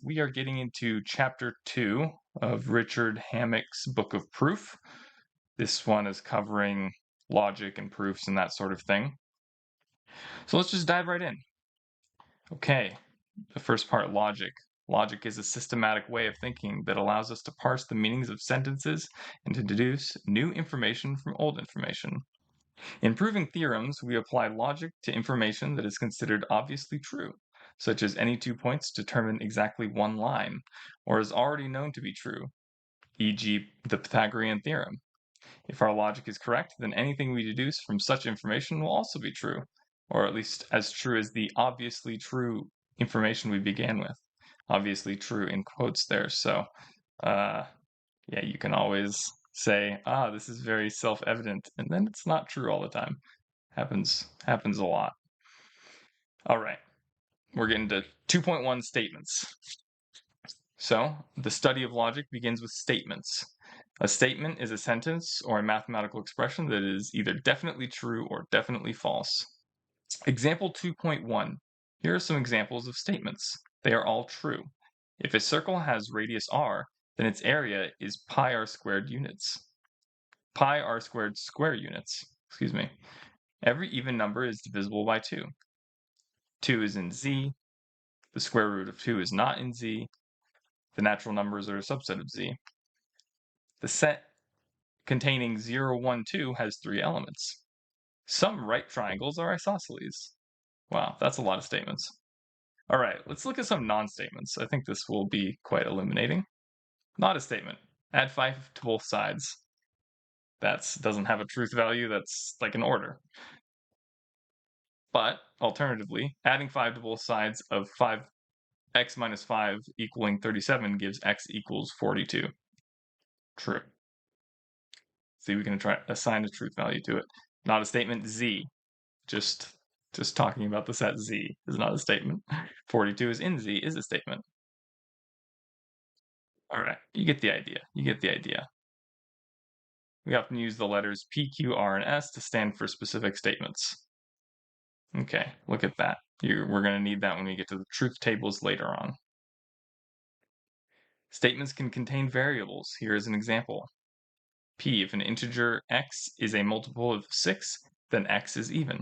we are getting into chapter 2 of Richard Hammack's Book of Proof. This one is covering logic and proofs and that sort of thing. So let's just dive right in. Okay, the first part, logic. Logic is a systematic way of thinking that allows us to parse the meanings of sentences and to deduce new information from old information. In proving theorems, we apply logic to information that is considered obviously true, such as any 2 points determine exactly one line, or is already known to be true, e.g., the Pythagorean theorem. If our logic is correct, then anything we deduce from such information will also be true, or at least as true as the obviously true information we began with. Obviously true in quotes there, so yeah, you can always say, this is very self-evident, and then it's not true all the time. Happens a lot. All right, we're getting to 2.1 statements. So, the study of logic begins with statements. A statement is a sentence or a mathematical expression that is either definitely true or definitely false. Example 2.1. Here are some examples of statements. They are all true. If a circle has radius r, then its area is pi r squared units. Pi r squared square units, excuse me. Every even number is divisible by 2. 2 is in Z. The square root of 2 is not in Z. The natural numbers are a subset of Z. The set containing 0, 1, 2 has 3 elements. Some right triangles are isosceles. Wow, that's a lot of statements. All right, let's look at some non-statements. I think this will be quite illuminating. Not a statement. Add 5 to both sides. That doesn't have a truth value. That's like an order. But alternatively, adding 5 to both sides of 5x minus 5 equaling 37 gives x equals 42. True. See, we can try assign a truth value to it. Not a statement. Z. Just talking about the set Z is not a statement. 42 is in Z is a statement. All right, you get the idea. You get the idea. We often use the letters P, Q, R, and S to stand for specific statements. Okay, look at that. We're going to need that when we get to the truth tables later on. Statements can contain variables. Here is an example. P, if an integer x is a multiple of 6, then x is even.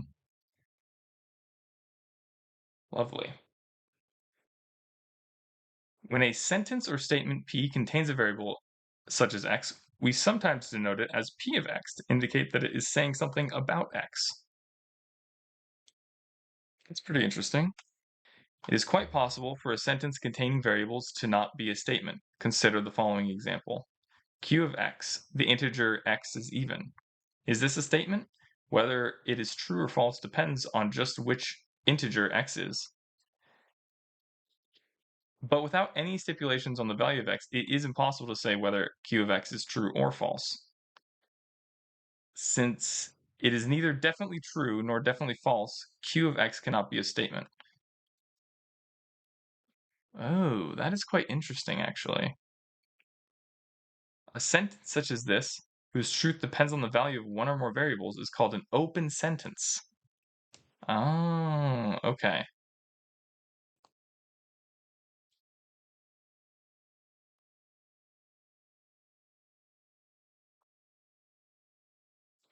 Lovely. When a sentence or statement P contains a variable such as x, we sometimes denote it as P of x to indicate that it is saying something about x. That's pretty interesting. It is quite possible for a sentence containing variables to not be a statement. Consider the following example. Q of x, the integer x is even. Is this a statement? Whether it is true or false depends on just which integer x is. But without any stipulations on the value of x, it is impossible to say whether Q of x is true or false. Since it is neither definitely true nor definitely false, Q of x cannot be a statement. Oh, that is quite interesting, actually. A sentence such as this, whose truth depends on the value of one or more variables, is called an open sentence. Oh, okay.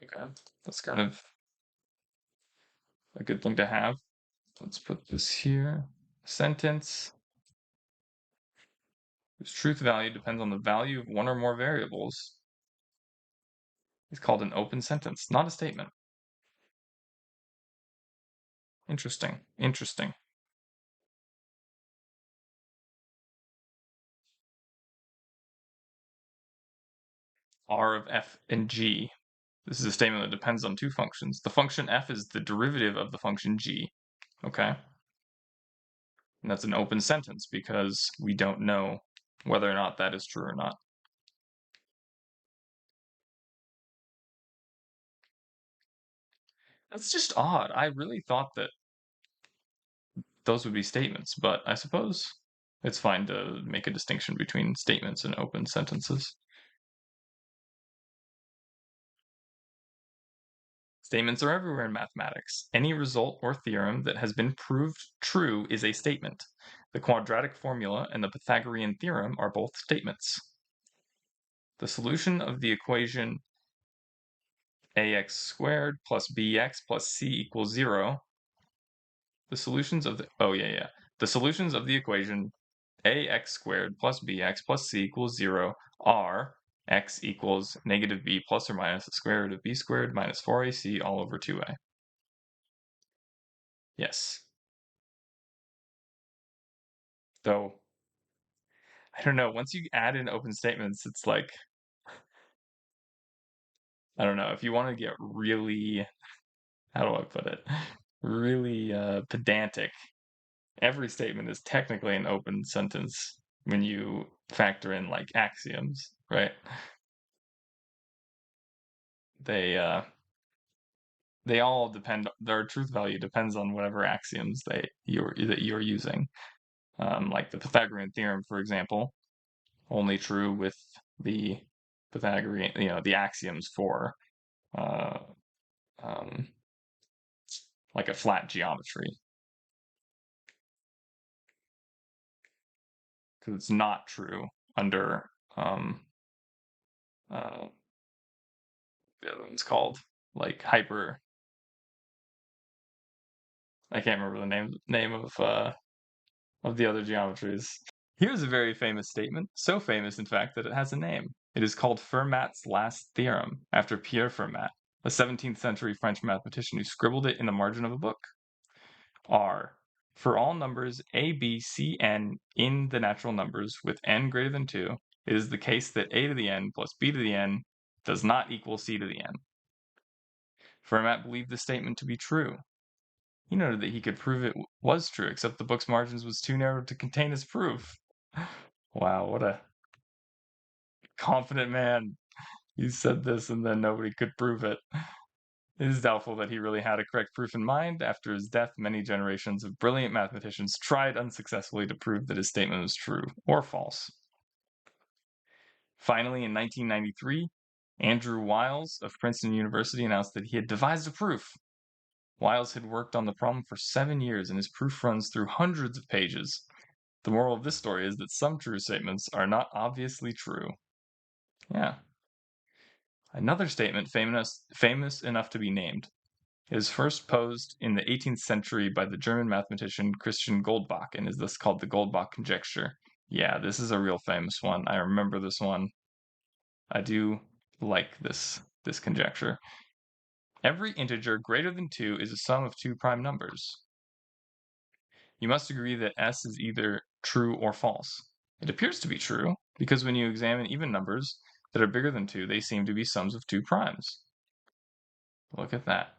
Okay, that's kind of a good thing to have. Let's put this here. Sentence whose truth value depends on the value of one or more variables is called an open sentence, not a statement. Interesting. Interesting. R of f and g. This is a statement that depends on 2 functions. The function f is the derivative of the function g. Okay? And that's an open sentence because we don't know whether or not that is true or not. That's just odd. I really thought that those would be statements, but I suppose it's fine to make a distinction between statements and open sentences. Statements are everywhere in mathematics. Any result or theorem that has been proved true is a statement. The quadratic formula and the Pythagorean theorem are both statements. The solution of the equation ax squared plus bx plus c equals 0. The solutions of the the solutions of the equation ax squared plus bx plus c equals 0 are x equals negative b plus or minus the square root of b squared minus 4ac all over 2a. Yes. Though, I don't know, once you add in open statements, it's like, I don't know, if you want to get really, how do I put it, really pedantic, every statement is technically an open sentence when you factor in like axioms, right? They all depend. Their truth value depends on whatever axioms that you're using. Like the Pythagorean theorem, for example, only true with the Pythagorean, the axioms for uh, um, like a flat geometry, because it's not true under uh, the other one's called like hyper. I can't remember the name of the other geometries. Here's a very famous statement, so famous in fact that it has a name. It is called Fermat's last theorem, after Pierre Fermat, a 17th century French mathematician who scribbled it in the margin of a book. R. For all numbers a, b, c, n in the natural numbers with n greater than 2, it is the case that a to the n plus b to the n does not equal c to the n. Fermat believed this statement to be true. He noted that he could prove it was true, except the book's margins was too narrow to contain his proof. Wow, what a confident man. He said this and then nobody could prove it. It is doubtful that he really had a correct proof in mind. After his death, many generations of brilliant mathematicians tried unsuccessfully to prove that his statement was true or false. Finally, in 1993, Andrew Wiles of Princeton University announced that he had devised a proof. Wiles had worked on the problem for 7 years, and his proof runs through hundreds of pages. The moral of this story is that some true statements are not obviously true. Yeah. Another statement famous enough to be named. It was first posed in the 18th century by the German mathematician Christian Goldbach and is thus called the Goldbach conjecture. Yeah, this is a real famous one. I remember this one. I do like this conjecture. Every integer greater than 2 is a sum of two prime numbers. You must agree that S is either true or false. It appears to be true, because when you examine even numbers that are bigger than 2, they seem to be sums of two primes. Look at that.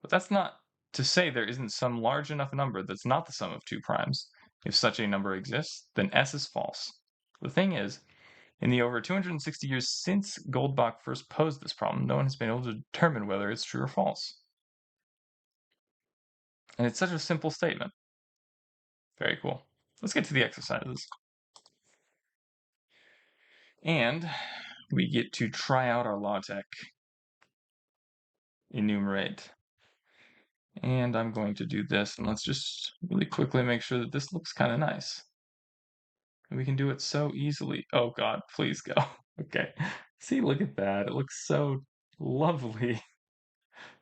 But that's not to say there isn't some large enough number that's not the sum of two primes. If such a number exists, then S is false. The thing is, in the over 260 years since Goldbach first posed this problem, no one has been able to determine whether it's true or false. And it's such a simple statement. Very cool. Let's get to the exercises. And we get to try out our LaTeX enumerate. And I'm going to do this, and let's just really quickly make sure that this looks kind of nice. And we can do it so easily. Oh God, please go. Okay. See, look at that. It looks so lovely.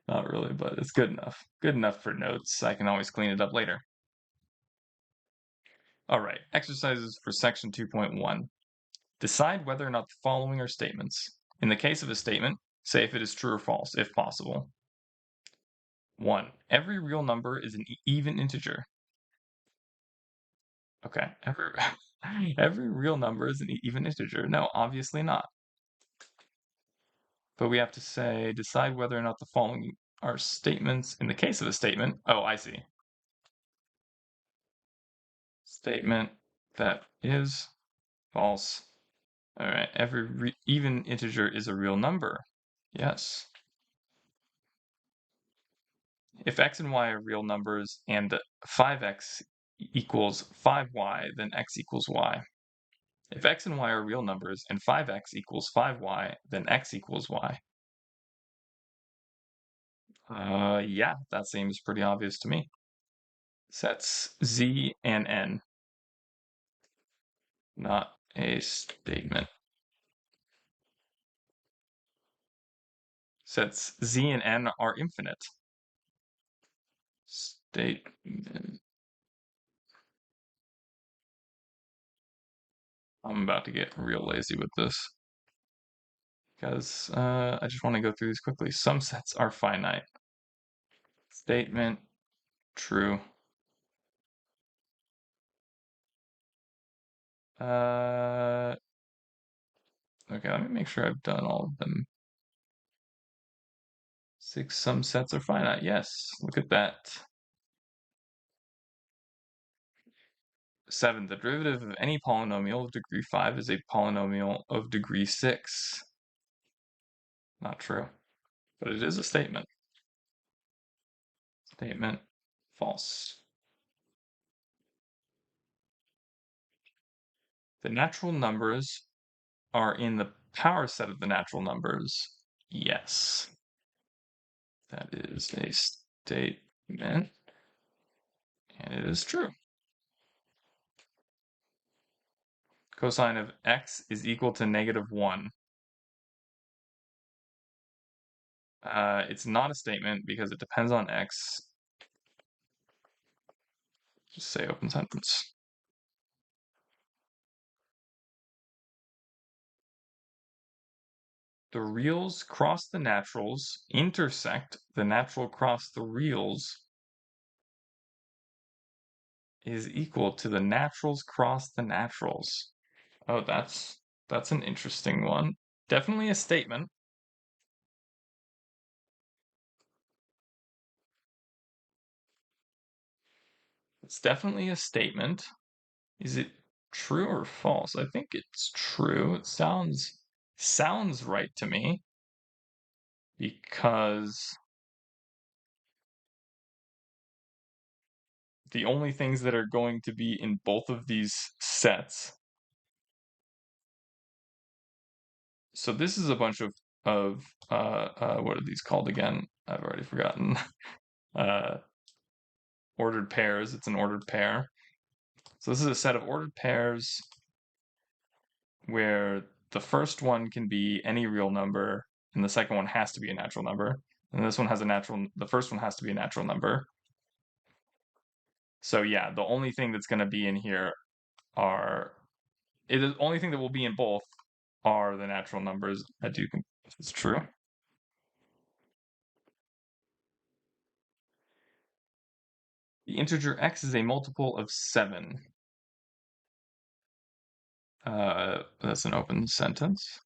Not really, but it's good enough. Good enough for notes. I can always clean it up later. All right, exercises for section 2.1. Decide whether or not the following are statements. In the case of a statement, say if it is true or false, if possible. 1. Every real number is an even integer. Okay, every real number is an even integer. No, obviously not. But we have to say, decide whether or not the following are statements. In the case of a statement, oh, I see. Statement that is false. All right, every even integer is a real number. Yes. If x and y are real numbers and 5x equals 5y, then x equals y. If x and y are real numbers and 5x equals 5y, then x equals y. Yeah, that seems pretty obvious to me. Sets Z and N. Not a statement. Sets Z and N are infinite. Statement. I'm about to get real lazy with this because I just want to go through these quickly. Some sets are finite. Statement, true. Okay, let me make sure I've done all of them. 6, some sets are finite. Yes, look at that. 7, the derivative of any polynomial of degree 5 is a polynomial of degree 6. Not true, but it is a statement. Statement, false. The natural numbers are in the power set of the natural numbers. Yes. That is a statement, and it is true. Cosine of x is equal to -1. It's not a statement because it depends on x. Just say open sentence. The reals cross the naturals, intersect, the natural cross the reals is equal to the naturals cross the naturals. Oh, that's an interesting one. Definitely a statement. It's definitely a statement. Is it true or false? I think it's true. It sounds right to me because the only things that are going to be in both of these sets. So this is a bunch of what are these called again? I've already forgotten. Ordered pairs. It's an ordered pair. So this is a set of ordered pairs where the first one can be any real number and the second one has to be a natural number. And this one has the first one has to be a natural number. So yeah, the only thing that's going to be in here the only thing that will be in both are the natural numbers. I do think this is true. The integer x is a multiple of 7. That's an open sentence.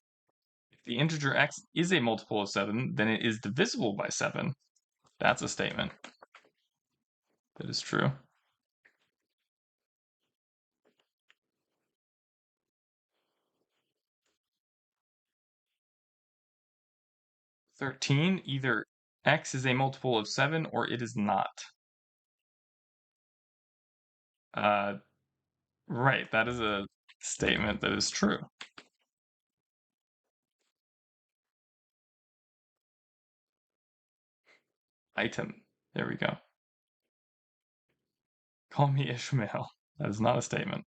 If the integer x is a multiple of 7, then it is divisible by 7. That's a statement. That is true. 13, either x is a multiple of 7 or it is not. Right, that is a statement that is true. Item. There we go. Call me Ishmael. That is not a statement.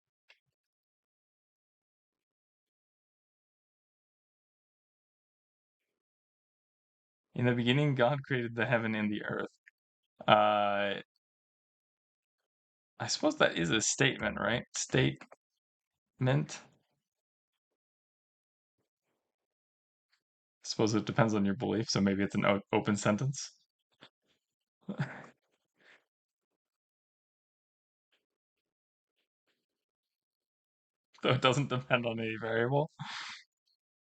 In the beginning, God created the heaven and the earth. I suppose that is a statement, right? Statement. I suppose it depends on your belief, so maybe it's an open sentence. So it doesn't depend on any variable.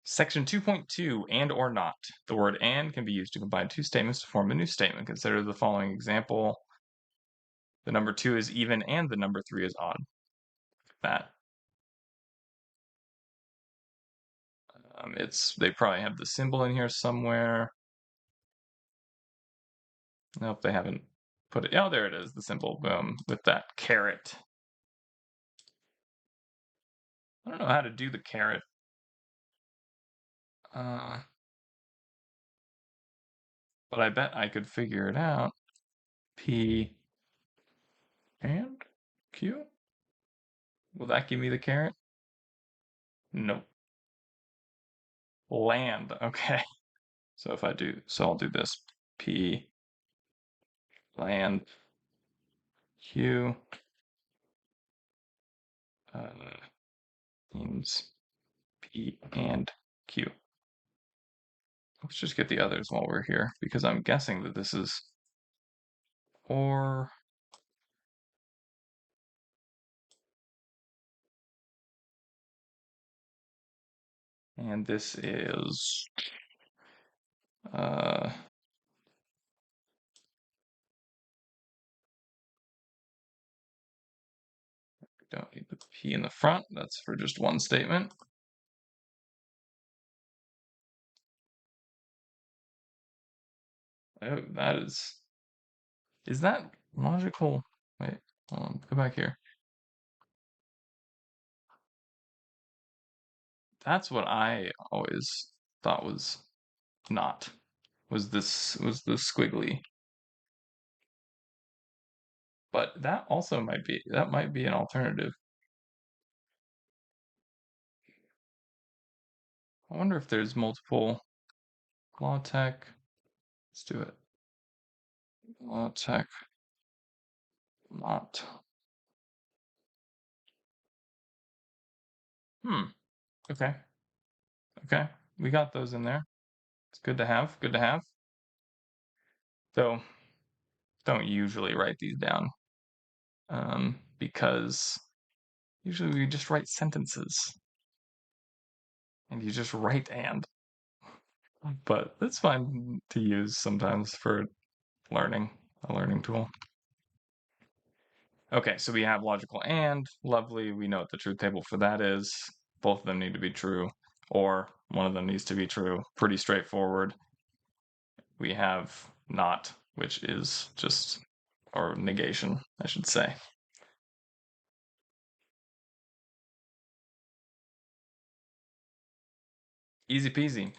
Section 2.2, and or not. The word and can be used to combine two statements to form a new statement. Consider the following example. The number 2 is even and the number 3 is odd. That. They probably have the symbol in here somewhere. Nope, they haven't put it. Oh, there it is, the symbol. Boom, with that caret. I don't know how to do the caret. But I bet I could figure it out. P and q. Will that give me the caret? Nope. Land, okay. So if I do, so I'll do this, p land q means p and q. Let's just get the others while we're here, because I'm guessing that this is or, and this is don't need the p in the front, that's for just one statement. Oh, that is that logical? Wait, hold on, go back here. That's what I always thought was not, was the squiggly. But that also might be, that might be an alternative. I wonder if there's multiple LaTeX. Let's do it. LaTeX not. Okay. Okay. We got those in there. It's good to have. Good to have. So don't usually write these down. Because usually we just write sentences. And you just write and. But it's fine to use sometimes for learning, a learning tool. Okay, so we have logical and, lovely, we know what the truth table for that is. Both of them need to be true, or one of them needs to be true. Pretty straightforward. We have not, which is just, or negation, I should say. Easy peasy.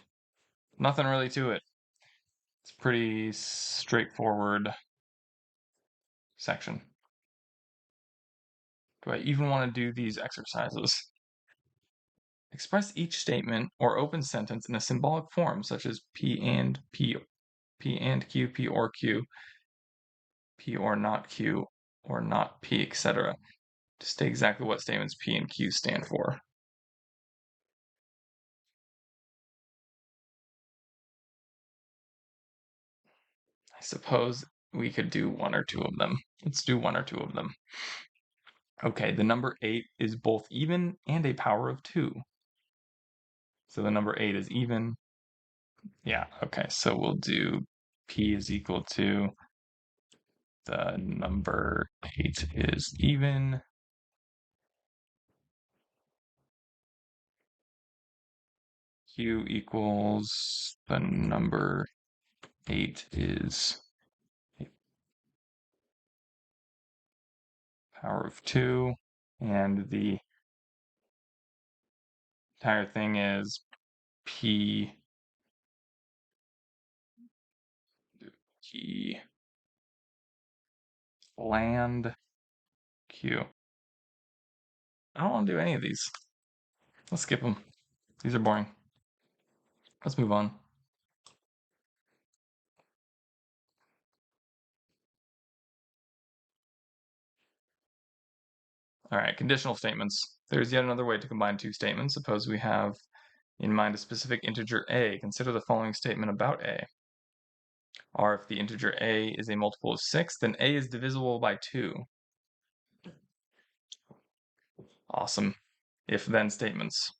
Nothing really to it. It's pretty straightforward section. Do I even want to do these exercises? Express each statement or open sentence in a symbolic form, such as P and Q, P or Q, P or not Q, or not P, etc. To state exactly what statements P and Q stand for. I suppose we could do one or two of them. Let's do one or two of them. Okay, the number 8 is both even and a power of 2. So the number 8 is even. Yeah, okay, so we'll do P is equal to the number 8 is even. Q equals the number 8 is power of 2, and the entire thing is P land Q. I don't want to do any of these. Let's skip them. These are boring. Let's move on. All right, conditional statements. There's yet another way to combine two statements. Suppose we have in mind a specific integer a. Consider the following statement about a. Or if the integer a is a multiple of 6, then a is divisible by 2. Awesome. If-then statements.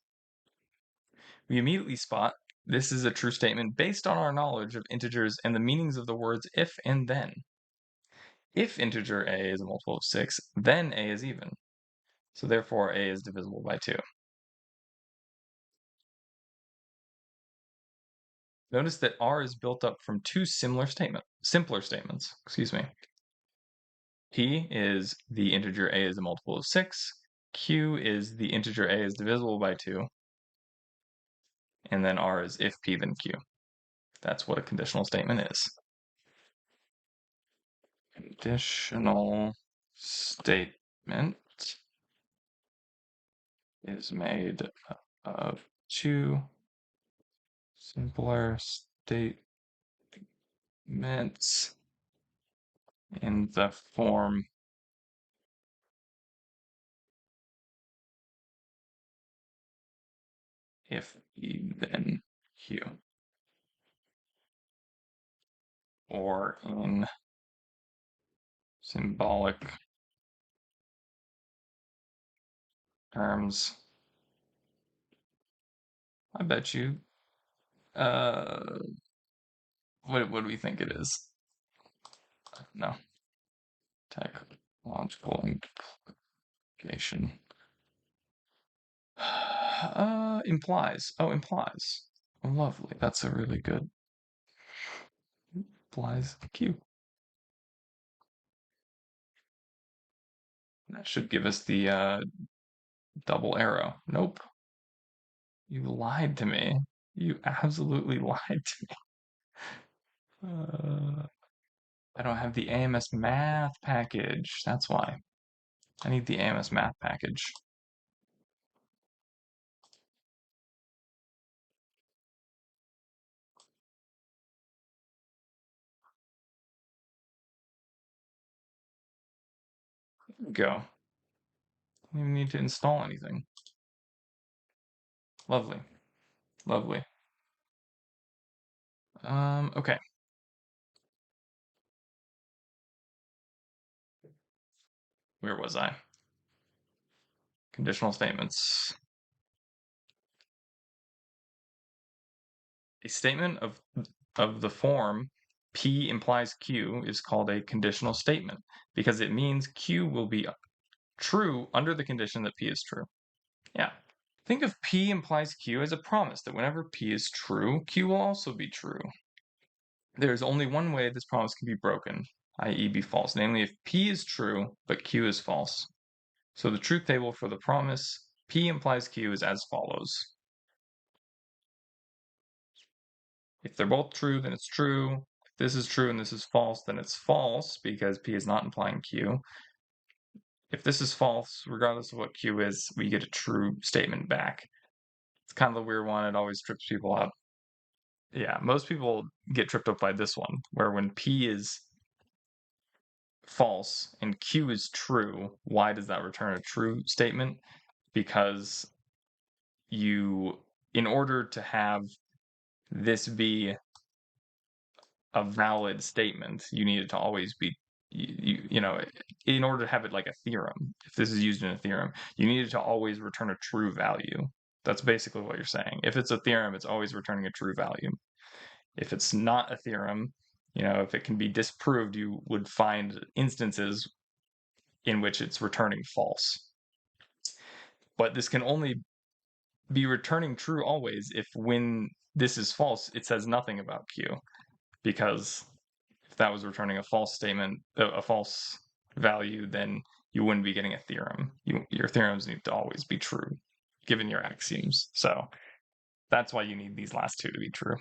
We immediately spot this is a true statement based on our knowledge of integers and the meanings of the words if and then. If integer a is a multiple of 6, then a is even. So therefore a is divisible by 2. Notice that R is built up from two simpler statements. P is the integer a is a multiple of 6. Q is the integer a is divisible by 2. And then R is if P then Q. That's what a conditional statement is. Conditional statement is made of two simpler statements in the form if P then Q, or in symbolic terms. I bet you. Uh, what do we think it is? No. Technological implication. Implies. Oh, implies. Lovely. That's a really good. Implies Q. That should give us the double arrow. Nope. You lied to me. You absolutely lied to me. I don't have the AMS math package. That's why. I need the AMS math package. Go. You don't need to install anything. Lovely. Lovely. Okay. Where was I? Conditional statements. A statement of the form P implies Q is called a conditional statement because it means Q will be true under the condition that P is true. Yeah. Think of P implies Q as a promise that whenever P is true, Q will also be true. There is only one way this promise can be broken, i.e. be false, namely if P is true, but Q is false. So the truth table for the promise P implies Q is as follows. If they're both true, then it's true. If this is true and this is false, then it's false because P is not implying Q. If this is false, regardless of what Q is, we get a true statement back. It's kind of the weird one. It always trips people up. Yeah, most people get tripped up by this one, where when P is false and Q is true, why does that return a true statement? Because in order to have this be a valid statement, you need it to always be, in order to have it like a theorem, if this is used in a theorem, you need it to always return a true value. That's basically what you're saying. If it's a theorem, it's always returning a true value. If it's not a theorem, if it can be disproved, you would find instances in which it's returning false. But this can only be returning true always if when this is false, it says nothing about Q. Because if that was returning a false statement, a false value, then you wouldn't be getting a theorem. Your theorems need to always be true, given your axioms. So that's why you need these last two to be true.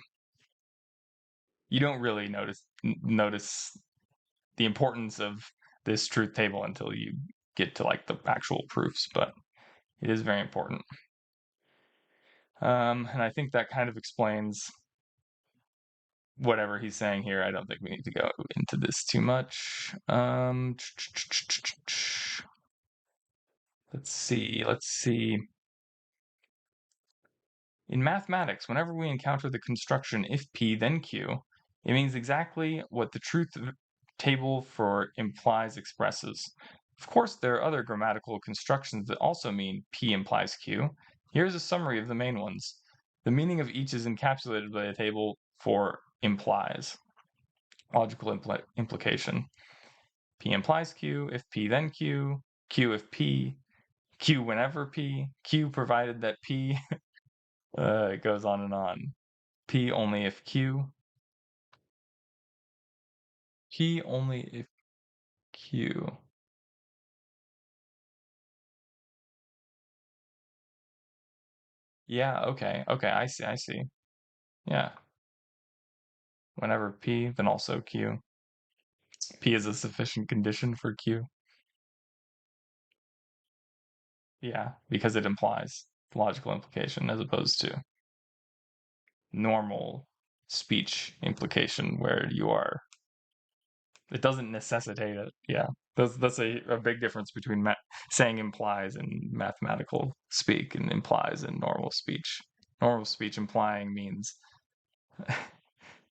You don't really notice the importance of this truth table until you get to like the actual proofs, but it is very important. And I think that kind of explains whatever he's saying here. I don't think we need to go into this too much. Let's see. In mathematics, whenever we encounter the construction if P then Q, it means exactly what the truth table for implies expresses. Of course, there are other grammatical constructions that also mean P implies Q. Here's a summary of the main ones. The meaning of each is encapsulated by a table for implies. Logical implication. P implies Q, if P then Q, Q if P, Q whenever P, Q provided that P. It goes on and on. P only if Q. P only if Q. Yeah, okay. Okay, I see. Yeah. Whenever P, then also Q. P is a sufficient condition for Q. Yeah, because it implies logical implication as opposed to normal speech implication where it doesn't necessitate it. Yeah, that's a big difference between saying implies in mathematical speak and implies in normal speech. Normal speech implying means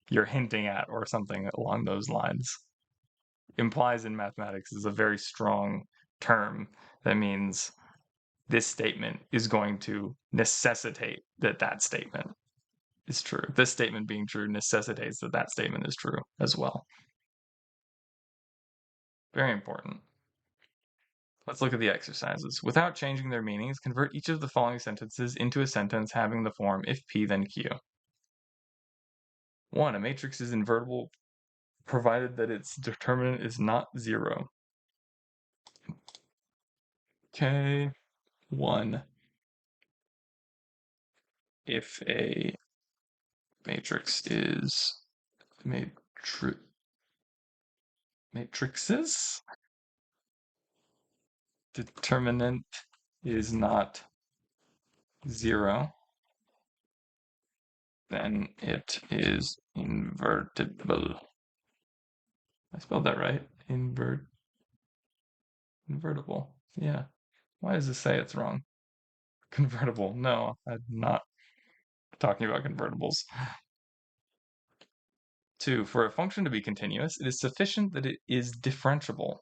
you're hinting at or something along those lines. Implies in mathematics is a very strong term that means this statement is going to necessitate that statement is true. This statement being true necessitates that statement is true as well. Very important. Let's look at the exercises. Without changing their meanings, convert each of the following sentences into a sentence having the form if P then Q. 1. A matrix is invertible provided that its determinant is not 0. Okay. 1. If a matrix is matrices, determinant is not 0, then it is invertible. I spelled that right. Invertible. Yeah. Why does it say it's wrong? Convertible. No, I'm not talking about convertibles. 2. For a function to be continuous, it is sufficient that it is differentiable.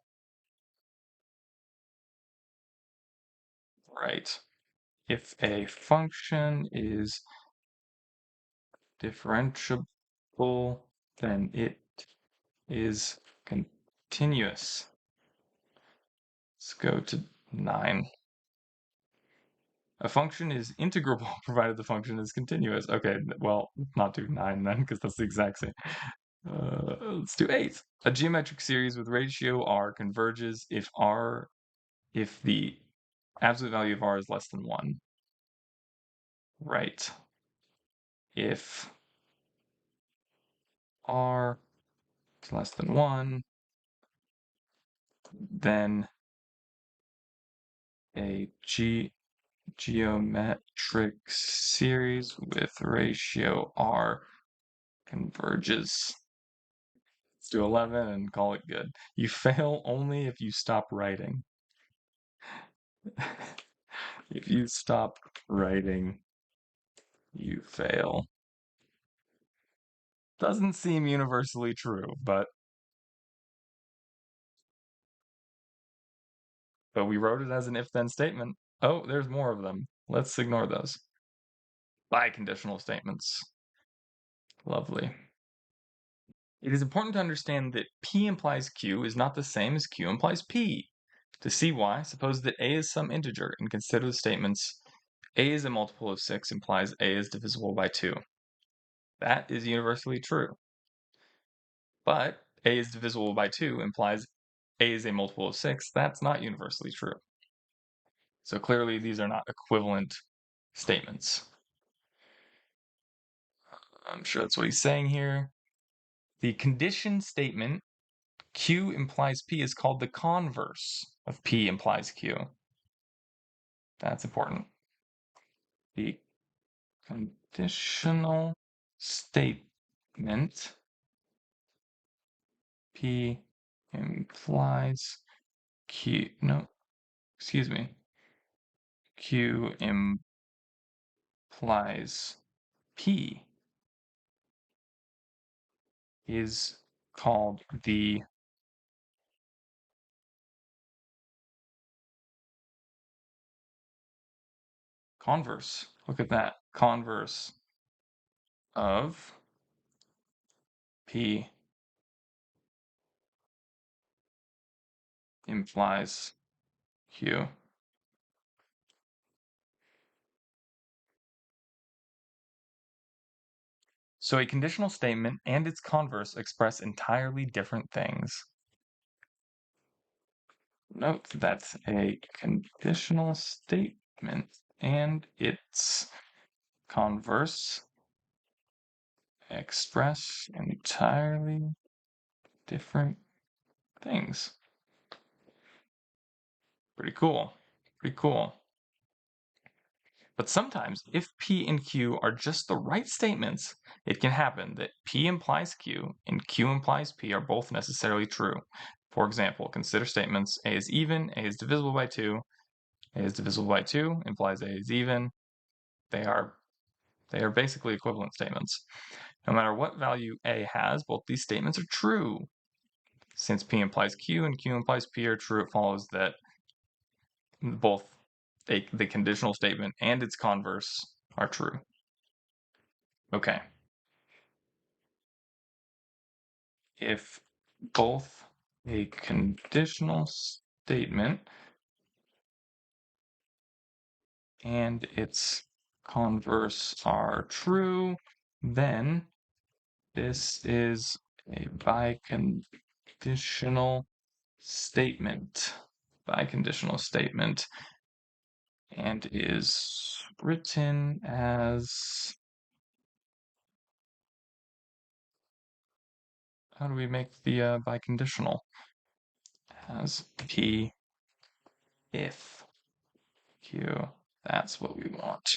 Right. If a function is differentiable, then it is continuous. Let's go to 9. A function is integrable provided the function is continuous. Okay, well, not do 9 then, because that's the exact same. Let's do 8. A geometric series with ratio r converges if the absolute value of r is less than 1. Right. If r is less than 1, then a geometric series with ratio r converges. Let's do 11 and call it good. You fail only if you stop writing. If you stop writing, you fail. Doesn't seem universally true, but we wrote it as an if-then statement. Oh, there's more of them. Let's ignore those. Biconditional statements. Lovely. It is important to understand that P implies Q is not the same as Q implies P. To see why, suppose that A is some integer and consider the statements A is a multiple of 6 implies A is divisible by 2. That is universally true. But A is divisible by 2 implies A is a multiple of 6. That's not universally true. So clearly these are not equivalent statements. I'm sure that's what he's saying here. The condition statement Q implies P is called the converse of P implies Q. That's important. The conditional statement P implies Q. No, excuse me. Q implies P is called the converse. Look at that. Converse of P implies Q. So a conditional statement and its converse express entirely different things. Note that a conditional statement and its converse express entirely different things. Pretty cool. Pretty cool. But sometimes, if P and Q are just the right statements, it can happen that P implies Q and Q implies P are both necessarily true. For example, consider statements A is even, A is divisible by 2, A is divisible by 2 implies A is even. They are basically equivalent statements. No matter what value A has, both these statements are true. Since P implies Q and Q implies P are true, it follows that both the conditional statement and its converse are true. Okay. If both a conditional statement and its converse are true, then this is a biconditional statement. Biconditional statement, and is written as, how do we make the biconditional? As P if Q. That's what we want.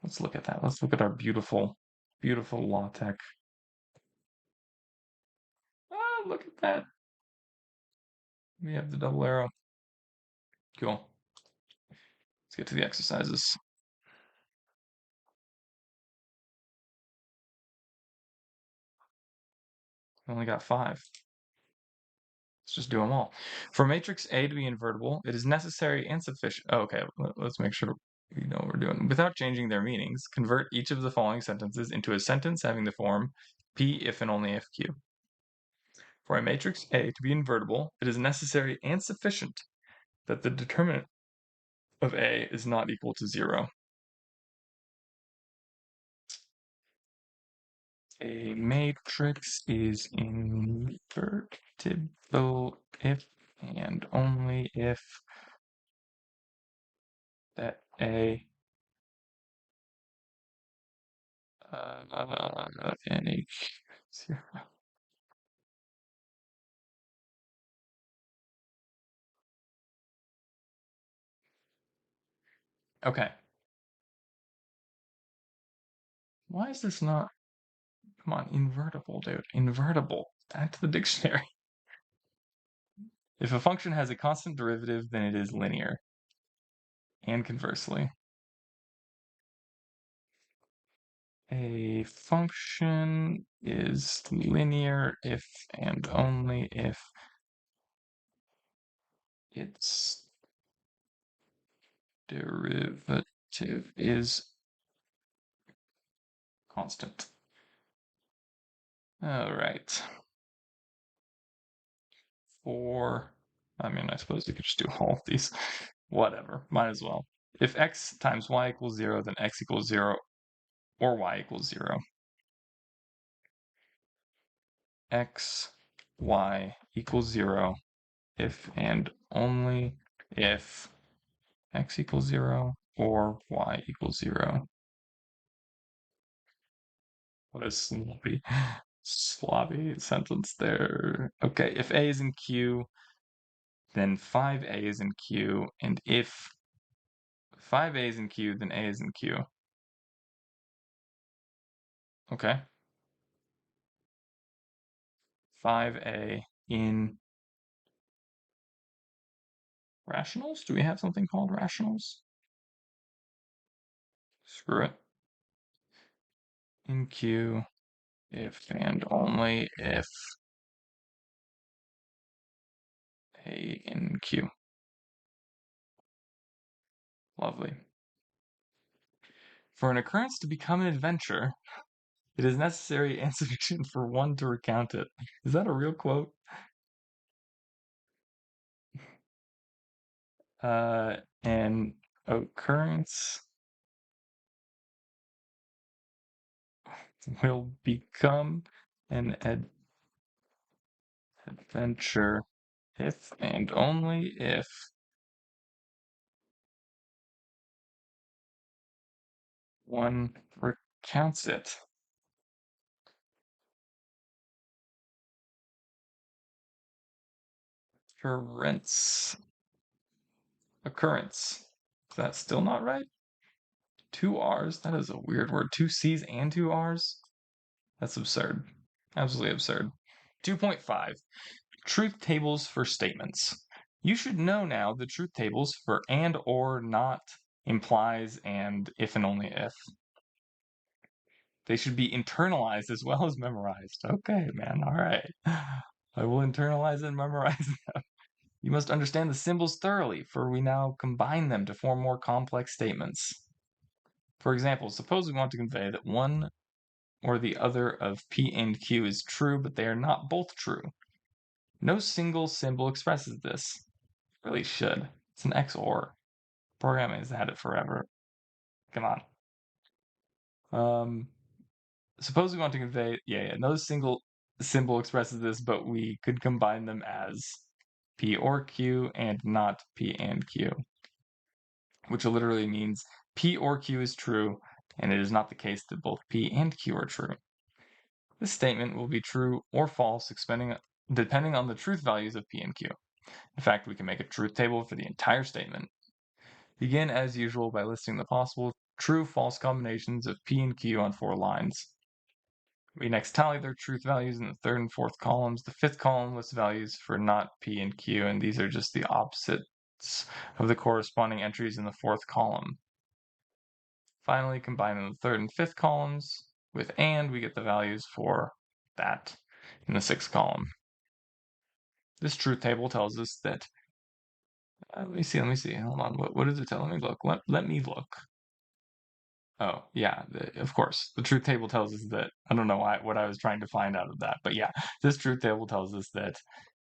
Let's look at that. Let's look at our beautiful, beautiful LaTeX. Ah, look at that. We have the double arrow. Cool. Let's get to the exercises. We only got 5. Let's just do them all. For matrix A to be invertible, it is necessary and sufficient. Oh, okay, let's make sure we know what we're doing. Without changing their meanings, convert each of the following sentences into a sentence having the form P if and only if Q. For a matrix A to be invertible, it is necessary and sufficient that the determinant of A is not equal to 0. A matrix is invertible if and only if that A n equals 0. Okay. Why is this not? Come on, invertible, dude. Invertible. Back to the dictionary. If a function has a constant derivative, then it is linear. And conversely. A function is linear if and only if its derivative is constant. All right. I suppose you could just do all of these. Whatever, might as well. If x times y equals 0, then x equals 0 or y equals 0. X, y equals 0 if and only if x equals 0 or y equals 0. What a sloppy sentence there. Okay, if A is in Q, then 5A is in Q, and if 5A is in Q, then A is in Q. Okay. 5A in rationals? Do we have something called rationals? Screw it. In Q, if and only if A in Q. Lovely. For an occurrence to become an adventure, it is necessary and sufficient for one to recount it. Is that a real quote? An occurrence will become an adventure if and only if one recounts it. Occurrence. Is that still not right? Two R's? That is a weird word. Two C's and two R's? That's absurd. Absolutely absurd. 2.5. Truth tables for statements. You should know now the truth tables for and, or, not, implies, and if and only if. They should be internalized as well as memorized. Okay, man. All right. I will internalize and memorize them. You must understand the symbols thoroughly, for we now combine them to form more complex statements. For example, suppose we want to convey that one or the other of P and Q is true, but they are not both true. No single symbol expresses this. It really should. It's an XOR. Programming has had it forever. Come on. Suppose we want to convey, no single symbol expresses this, but we could combine them as P or Q and not P and Q, which literally means P or Q is true, and it is not the case that both P and Q are true. This statement will be true or false depending on the truth values of P and Q. In fact, we can make a truth table for the entire statement. Begin as usual by listing the possible true-false combinations of P and Q on 4 lines. We next tally their truth values in the third and fourth columns. The fifth column lists values for not P and Q, and these are just the opposites of the corresponding entries in the fourth column. Finally, combining the third and fifth columns with and, we get the values for that in the sixth column. This truth table tells us that, let me see, hold on, what does it tell? Let me look, let me look. Oh, yeah, of course. The truth table tells us that, I don't know what I was trying to find out of that, but yeah, this truth table tells us that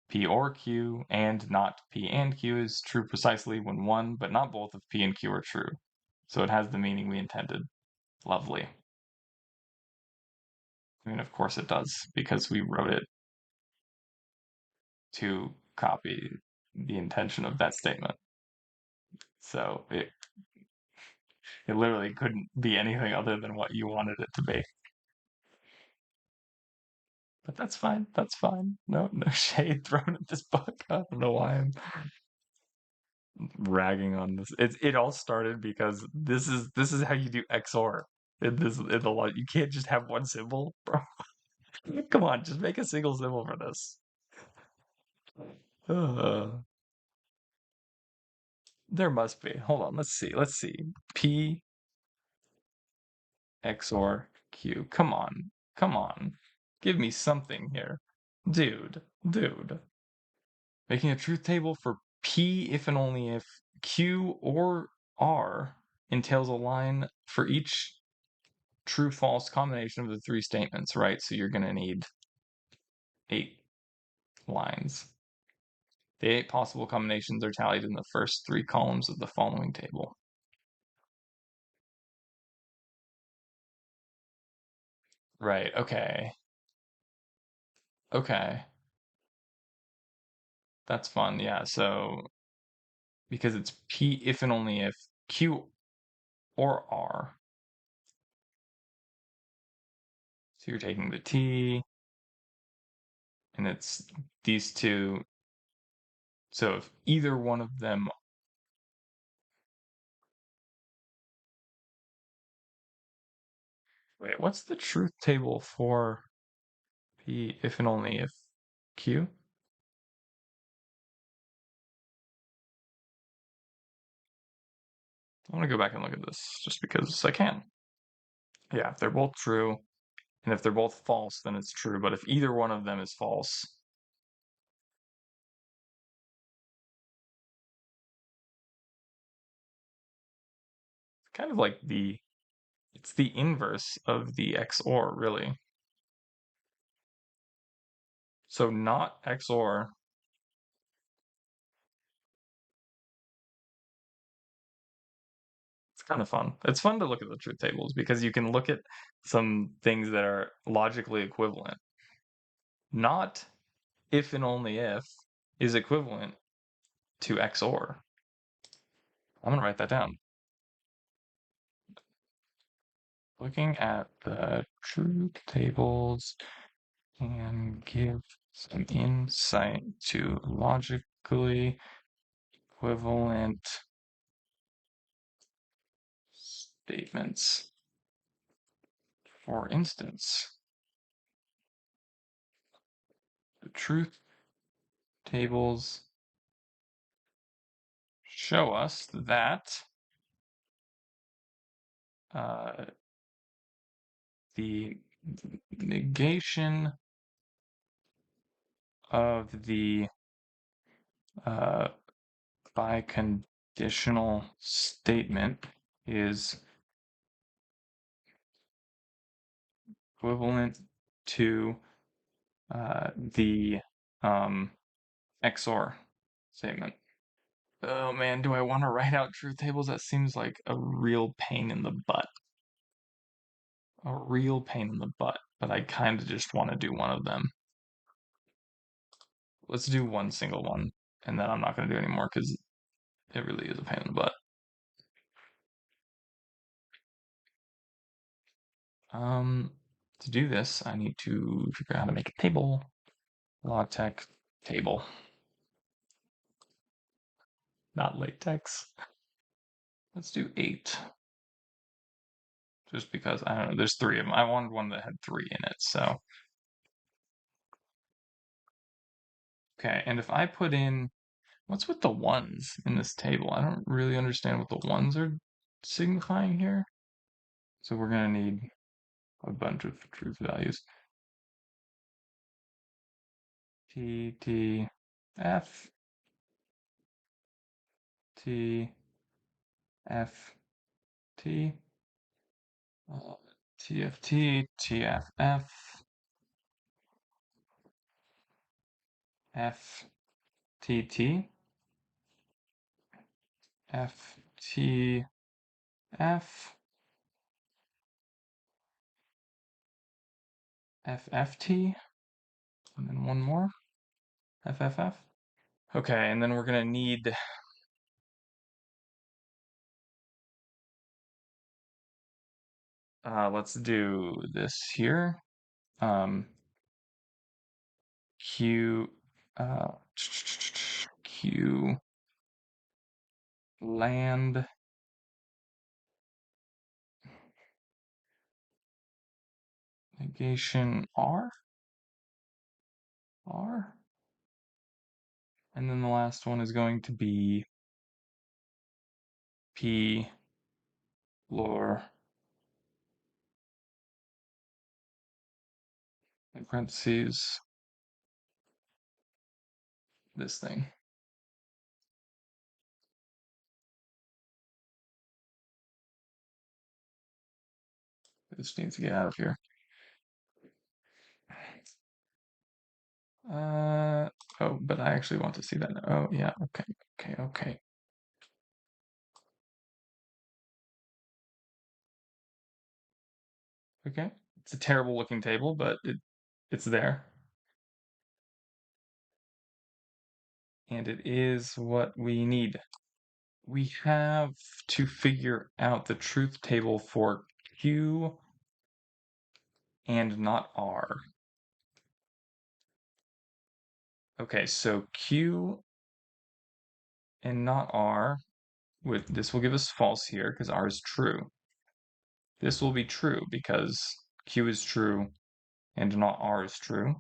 P or Q and not P and Q is true precisely when one, but not both of P and Q are true. So it has the meaning we intended. Lovely. I mean, of course it does, because we wrote it to copy the intention of that statement. So it literally couldn't be anything other than what you wanted it to be. But that's fine. That's fine. No shade thrown at this book. I don't know why I'm ragging on this. It all started because this is how you do XOR in the law. You can't just have one symbol, bro. Come on, just make a single symbol for this. There must be. Hold on. Let's see. P XOR Q. Come on. Come on. Give me something here. Dude. Making a truth table for P if and only if Q or R entails a line for each true-false combination of the 3 statements, right? So you're going to need 8 lines. The 8 possible combinations are tallied in the first 3 columns of the following table. Right, okay. Okay. That's fun, yeah. So, because it's P if and only if Q or R. So you're taking the T, and it's these two. So if either one of them. Wait, what's the truth table for P if and only if Q? I want to go back and look at this just because I can. Yeah, if they're both true, and if they're both false, then it's true. But if either one of them is false, it's kind of like it's the inverse of the XOR, really. So not XOR. It's kind of fun. It's fun to look at the truth tables because you can look at some things that are logically equivalent. Not if and only if is equivalent to XOR. I'm going to write that down. Looking at the truth tables can give some insight to logically equivalent statements. For instance, the truth tables show us that the negation of the biconditional statement is equivalent to the XOR statement. Oh man, do I want to write out truth tables? That seems like a real pain in the butt. A real pain in the butt, but I kind of just want to do one of them. Let's do one single one, and then I'm not going to do any more because it really is a pain in the butt. To do this, I need to figure out how to make a table. LaTeX table. Not latex. Let's do 8. Just because, I don't know, there's 3 of them. I wanted one that had 3 in it, so. Okay, and if I put in, what's with the 1s in this table? I don't really understand what the 1s are signifying here. So we're going to need a bunch of truth values. T, T, F, T, F, T, TFT, TFF, FTT, FTF, FFT, and then one more, FFF. Okay, and then we're gonna need let's do this here. Q Q land negation R, and then the last one is going to be P lor, in parentheses, this thing. This needs to get out of here. Oh, but I actually want to see that. Oh, yeah, okay. Okay, it's a terrible looking table, but it's there. And it is what we need. We have to figure out the truth table for Q and not R. Okay, so Q and not R, this will give us false here because R is true. This will be true because Q is true and not R is true.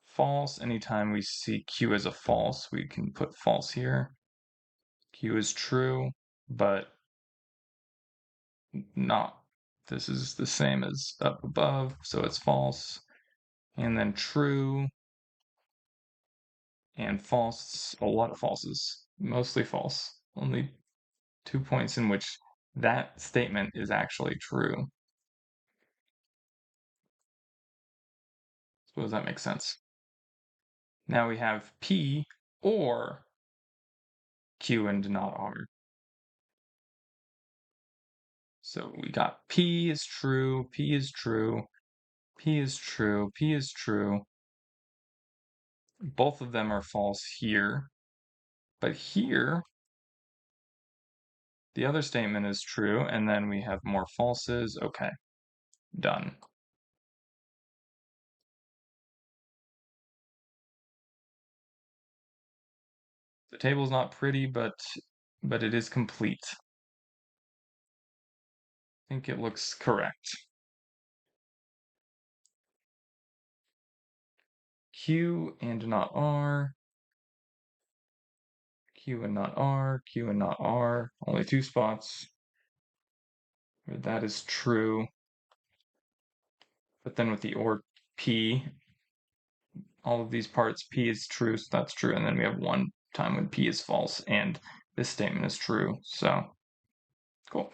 False, anytime we see Q as a false, we can put false here. Q is true, but not. This is the same as up above, so it's false. And then true and false, a lot of falses, mostly false. Only 2 points in which that statement is actually true. Suppose that makes sense. Now we have P or Q and not R. So we got P is true, P is true, P is true, P is true. Both of them are false here. But here, the other statement is true, and then we have more falses. Okay, done. The table is not pretty, but it is complete. I think it looks correct. Q and not R. Q and not R. Q and not R. Only two spots where that is true. But then with the or P, all of these parts, P is true, so that's true. And then we have one time when P is false, and this statement is true. So, cool.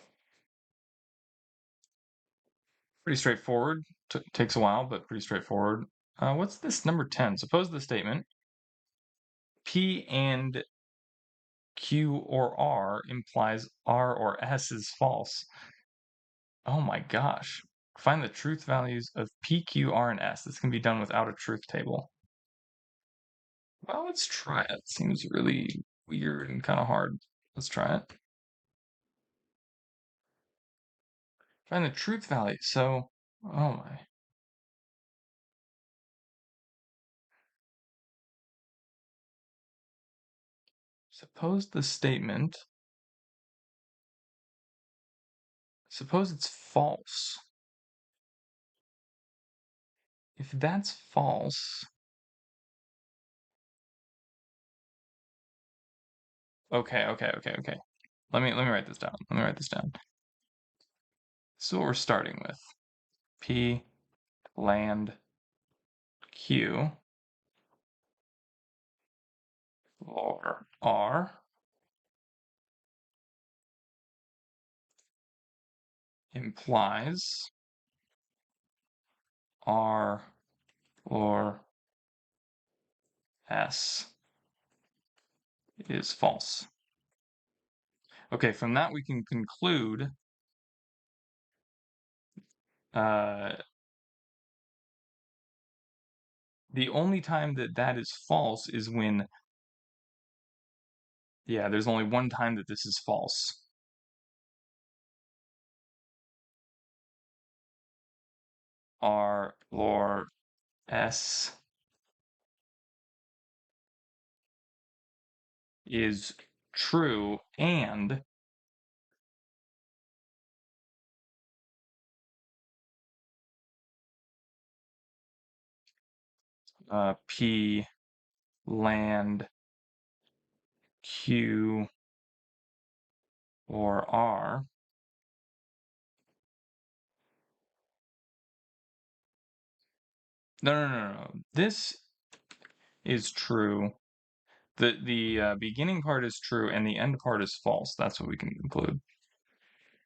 Pretty straightforward. Takes a while, but pretty straightforward. What's this number 10? Suppose the statement P and Q or R implies R or S is false. Oh my gosh. Find the truth values of P, Q, R, and S. This can be done without a truth table. Well, let's try it. Seems really weird and kind of hard. Let's try it. Find the truth value. So, oh my. Suppose the statement, suppose it's false. If that's false, okay. Let me write this down. Let me write this down. So what we're starting with. P land Q or R implies R or S is false. Okay, from that we can conclude the only time that that is false is when, yeah, there's only one time that this is false. R or S is true and P land Q or R no. This is true. The beginning part is true and the end part is false. That's what we can conclude.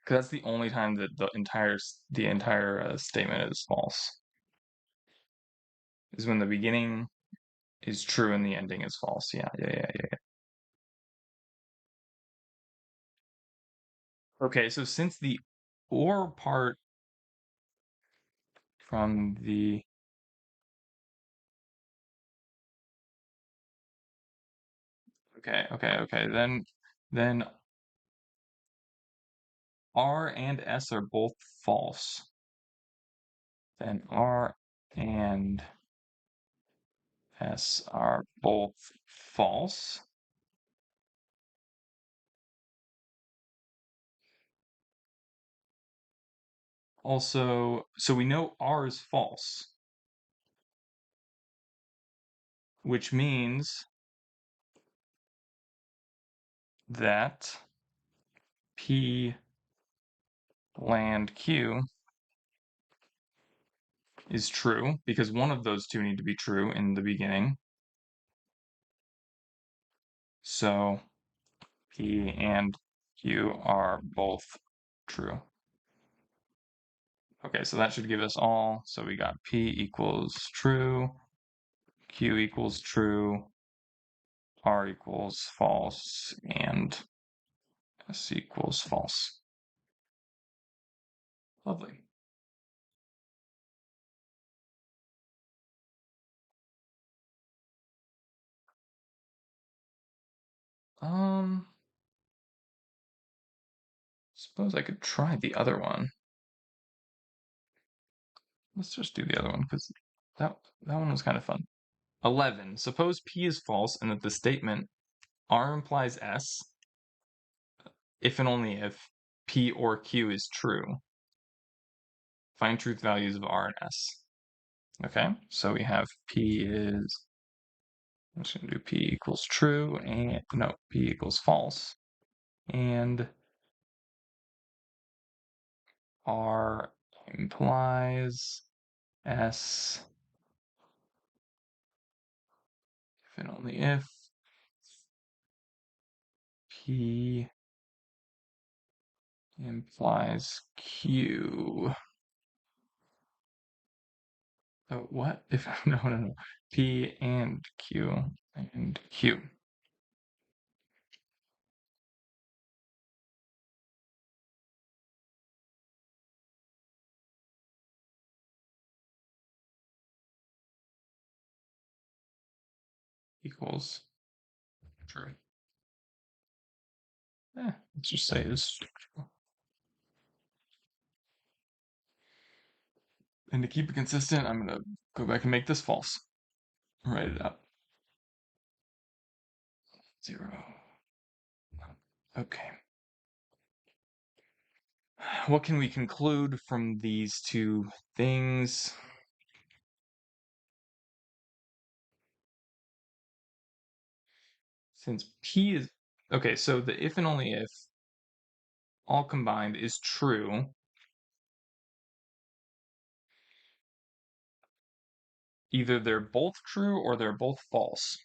Because that's the only time that the entire statement is false. Is when the beginning is true and the ending is false. Yeah. Okay, so since the or part from the okay, then R and S are both false. Then R and S are both false. Also, so we know R is false, which means that P land Q is true because one of those two need to be true in the beginning. So P and Q are both true. Okay, so that should give us all. So we got P equals true, Q equals true, R equals false, and S equals false. Lovely. Suppose I could try the other one. Let's just do the other one because that one was kind of fun. 11. Suppose P is false and that the statement R implies S if and only if P or Q is true. find truth values of R and S. Okay, so we have P is, I'm just going to do P equals true, and no, P equals false, and R implies S if and only if P implies Q. Oh, what? If no. P and Q equals true. Let's just say it's true. And to keep it consistent, I'm gonna go back and make this false. Write it out. 0. Okay. What can we conclude from these two things? Since P is okay, so the if and only if all combined is true, either they're both true or they're both false.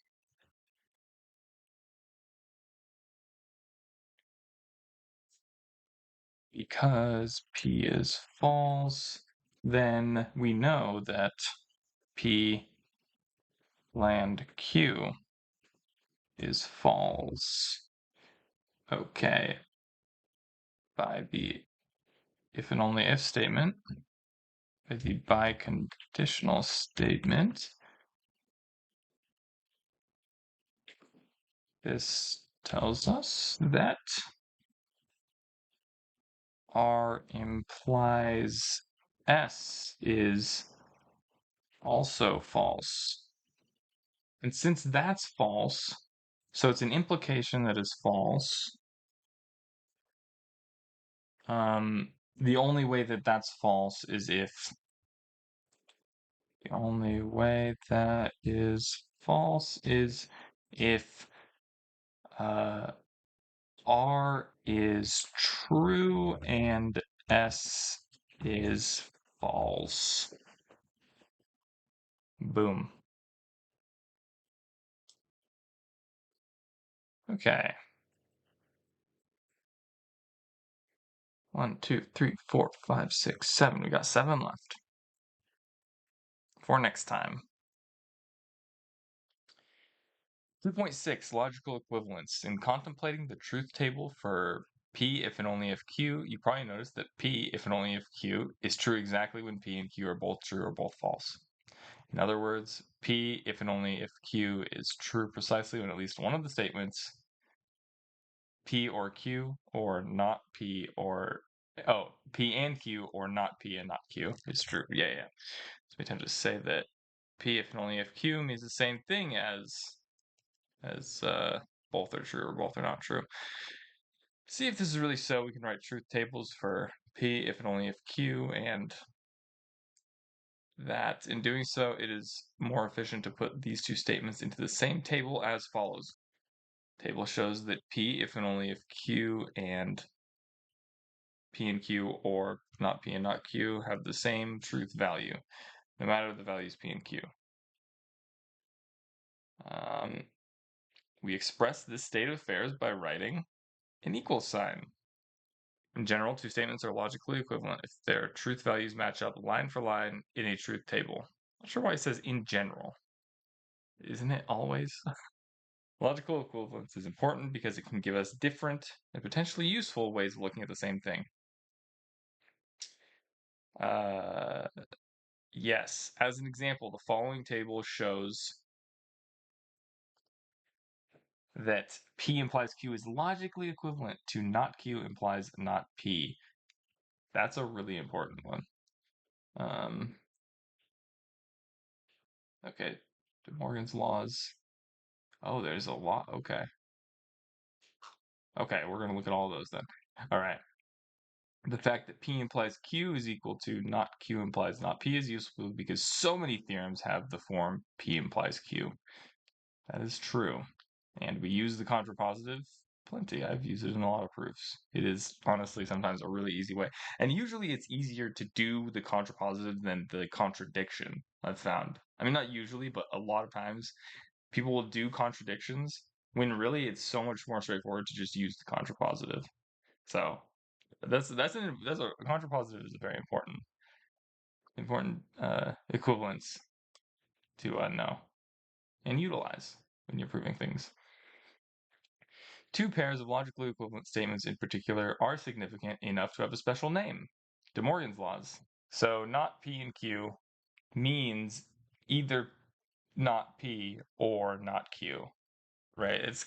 Because P is false, then we know that P land Q is false. Okay. By the if and only if statement, by the biconditional statement, this tells us that R implies S is also false. And since that's false, so it's an implication that is false. The only way that that's false is if the only way that is false is if R is true and S is false. Boom. Okay. 1, 2, 3, 4, 5, 6, 7. We got 7 left. For next time. 3.6 Logical Equivalence. In contemplating the truth table for P if and only if Q, you probably noticed that P if and only if Q is true exactly when P and Q are both true or both false. In other words, P if and only if Q is true precisely when at least one of the statements, P or Q or not P or, P and Q or not P and not Q is true. Yeah. So we tend to say that P if and only if Q means the same thing as both are true or both are not true. See if this is really so, we can write truth tables for P if and only if Q, and that in doing so, it is more efficient to put these two statements into the same table as follows. Table shows that P if and only if Q and P and Q or not P and not Q have the same truth value, no matter the values P and Q. We express this state of affairs by writing an equal sign. In general, two statements are logically equivalent if their truth values match up line for line in a truth table. Not sure why it says in general. Isn't it always? Logical equivalence is important because it can give us different and potentially useful ways of looking at the same thing. Yes, as an example, the following table shows that P implies Q is logically equivalent to not Q implies not P. That's a really important one. Okay, De Morgan's laws. Oh, there's a lot. Okay. Okay, we're gonna look at all those then. All right. The fact that P implies Q is equal to not Q implies not P is useful because so many theorems have the form P implies Q. That is true. And we use the contrapositive plenty. I've used it in a lot of proofs. It is honestly sometimes a really easy way. And usually it's easier to do the contrapositive than the contradiction, I've found. I mean, not usually, but a lot of times people will do contradictions when really it's so much more straightforward to just use the contrapositive. So that's a contrapositive is a very important equivalence to know and utilize when you're proving things. Two pairs of logically equivalent statements in particular are significant enough to have a special name. De Morgan's laws. So not P and Q means either not P or not Q, right? It's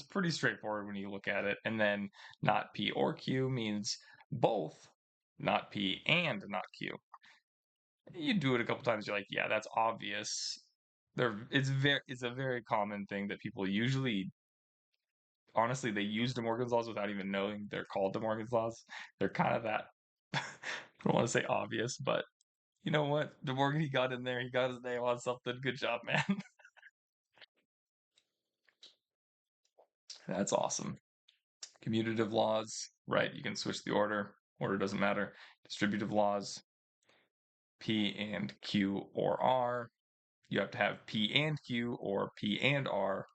pretty straightforward when you look at it. And then not P or Q means both not P and not Q. You do it a couple times, you're like, yeah, that's obvious. It's a very common thing that people usually, honestly, they use De Morgan's laws without even knowing they're called De Morgan's laws. They're kind of that I don't want to say obvious, but you know what? De Morgan, he got in there, he got his name on something. Good job, man. That's awesome. Commutative laws, right? You can switch the order. Order doesn't matter. Distributive laws, P and Q or R. You have to have P and Q or P and R.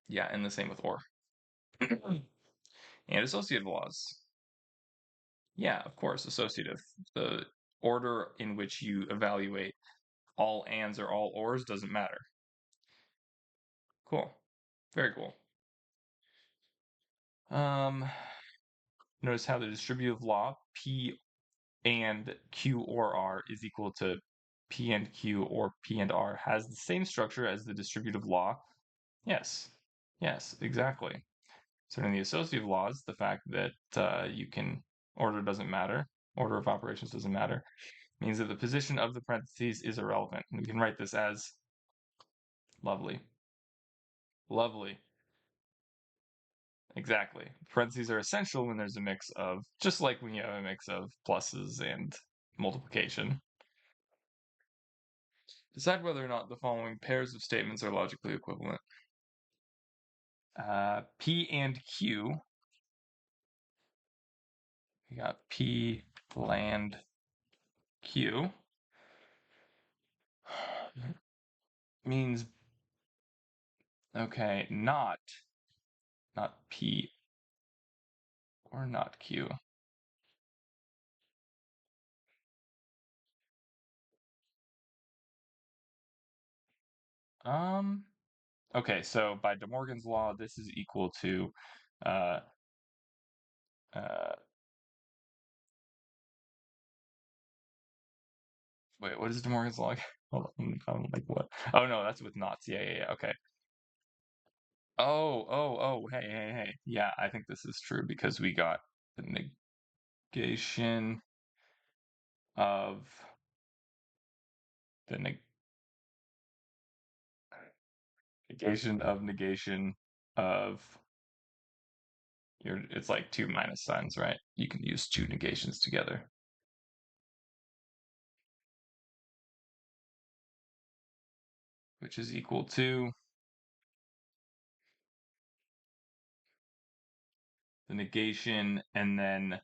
Yeah, and the same with or. And associative laws. Yeah, of course, associative. The order in which you evaluate all ands or all ors doesn't matter. Cool. Very cool. Notice how the distributive law P and Q or R is equal to P and Q or P and R has the same structure as the distributive law. Yes. Yes, exactly. So in the associative laws, the fact that order doesn't matter, order of operations doesn't matter, means that the position of the parentheses is irrelevant. And we can write this as lovely. Lovely. Exactly. Parentheses are essential when there's a mix of, just like when you have a mix of pluses and multiplication. Decide whether or not the following pairs of statements are logically equivalent. P and Q. We got P land Q. Means, okay, not P or not Q. Okay, so by De Morgan's law, this is equal to uh, uh, wait, what is De Morgan's law? Hold on, I'm like, what? Oh no, that's with knots. Yeah, okay. Oh, hey. Yeah, I think this is true because we got the negation of the negation of it's like two minus signs, right? You can use two negations together. Which is equal to the negation and then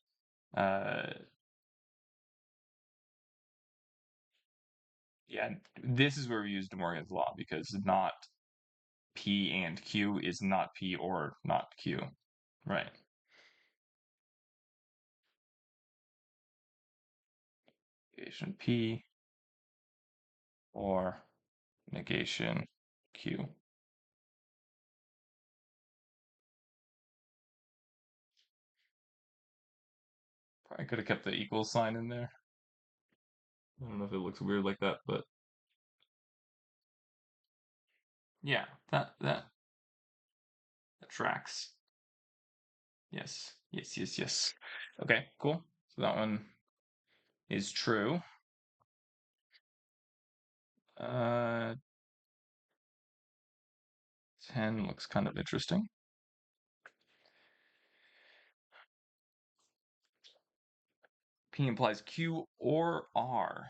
yeah, this is where we use De Morgan's law because not P and Q is not P or not Q. Right. Negation P or negation Q. Probably could have kept the equal sign in there. I don't know if it looks weird like that, but yeah, that tracks. Yes. Okay, cool. So that one is true. 10 looks kind of interesting. P implies Q or R.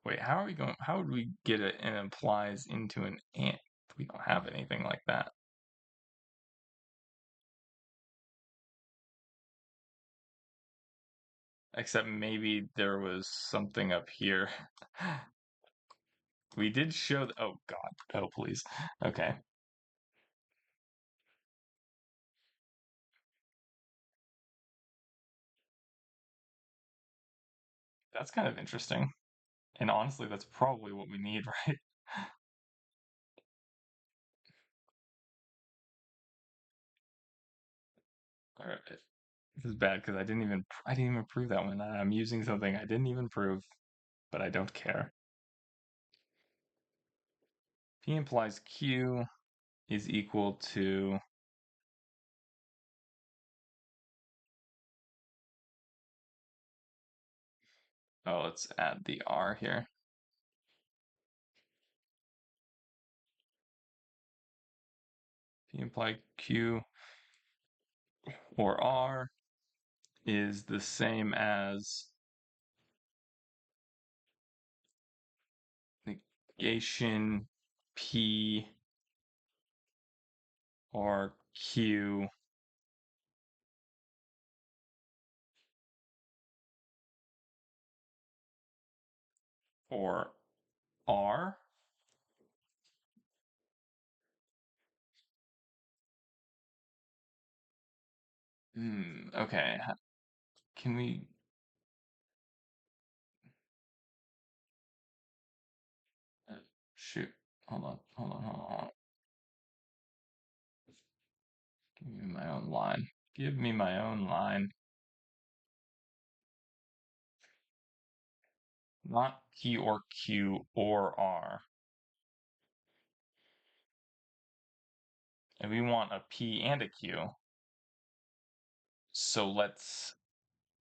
Wait, how are we going? How would we get it and implies into an and? We don't have anything like that. Except maybe there was something up here. We did show. Oh God. Oh please. Okay. That's kind of interesting. And honestly, that's probably what we need, right? All right. This is bad because I didn't even prove that one. I'm using something I didn't even prove, but I don't care. P implies Q is equal to, oh, let's add the R here. P implied Q or R is the same as negation P or Q or R. Okay. Can we shoot? Hold on. Give me my own line. Give me my own line. Not P or Q or R. And we want a P and a Q. So let's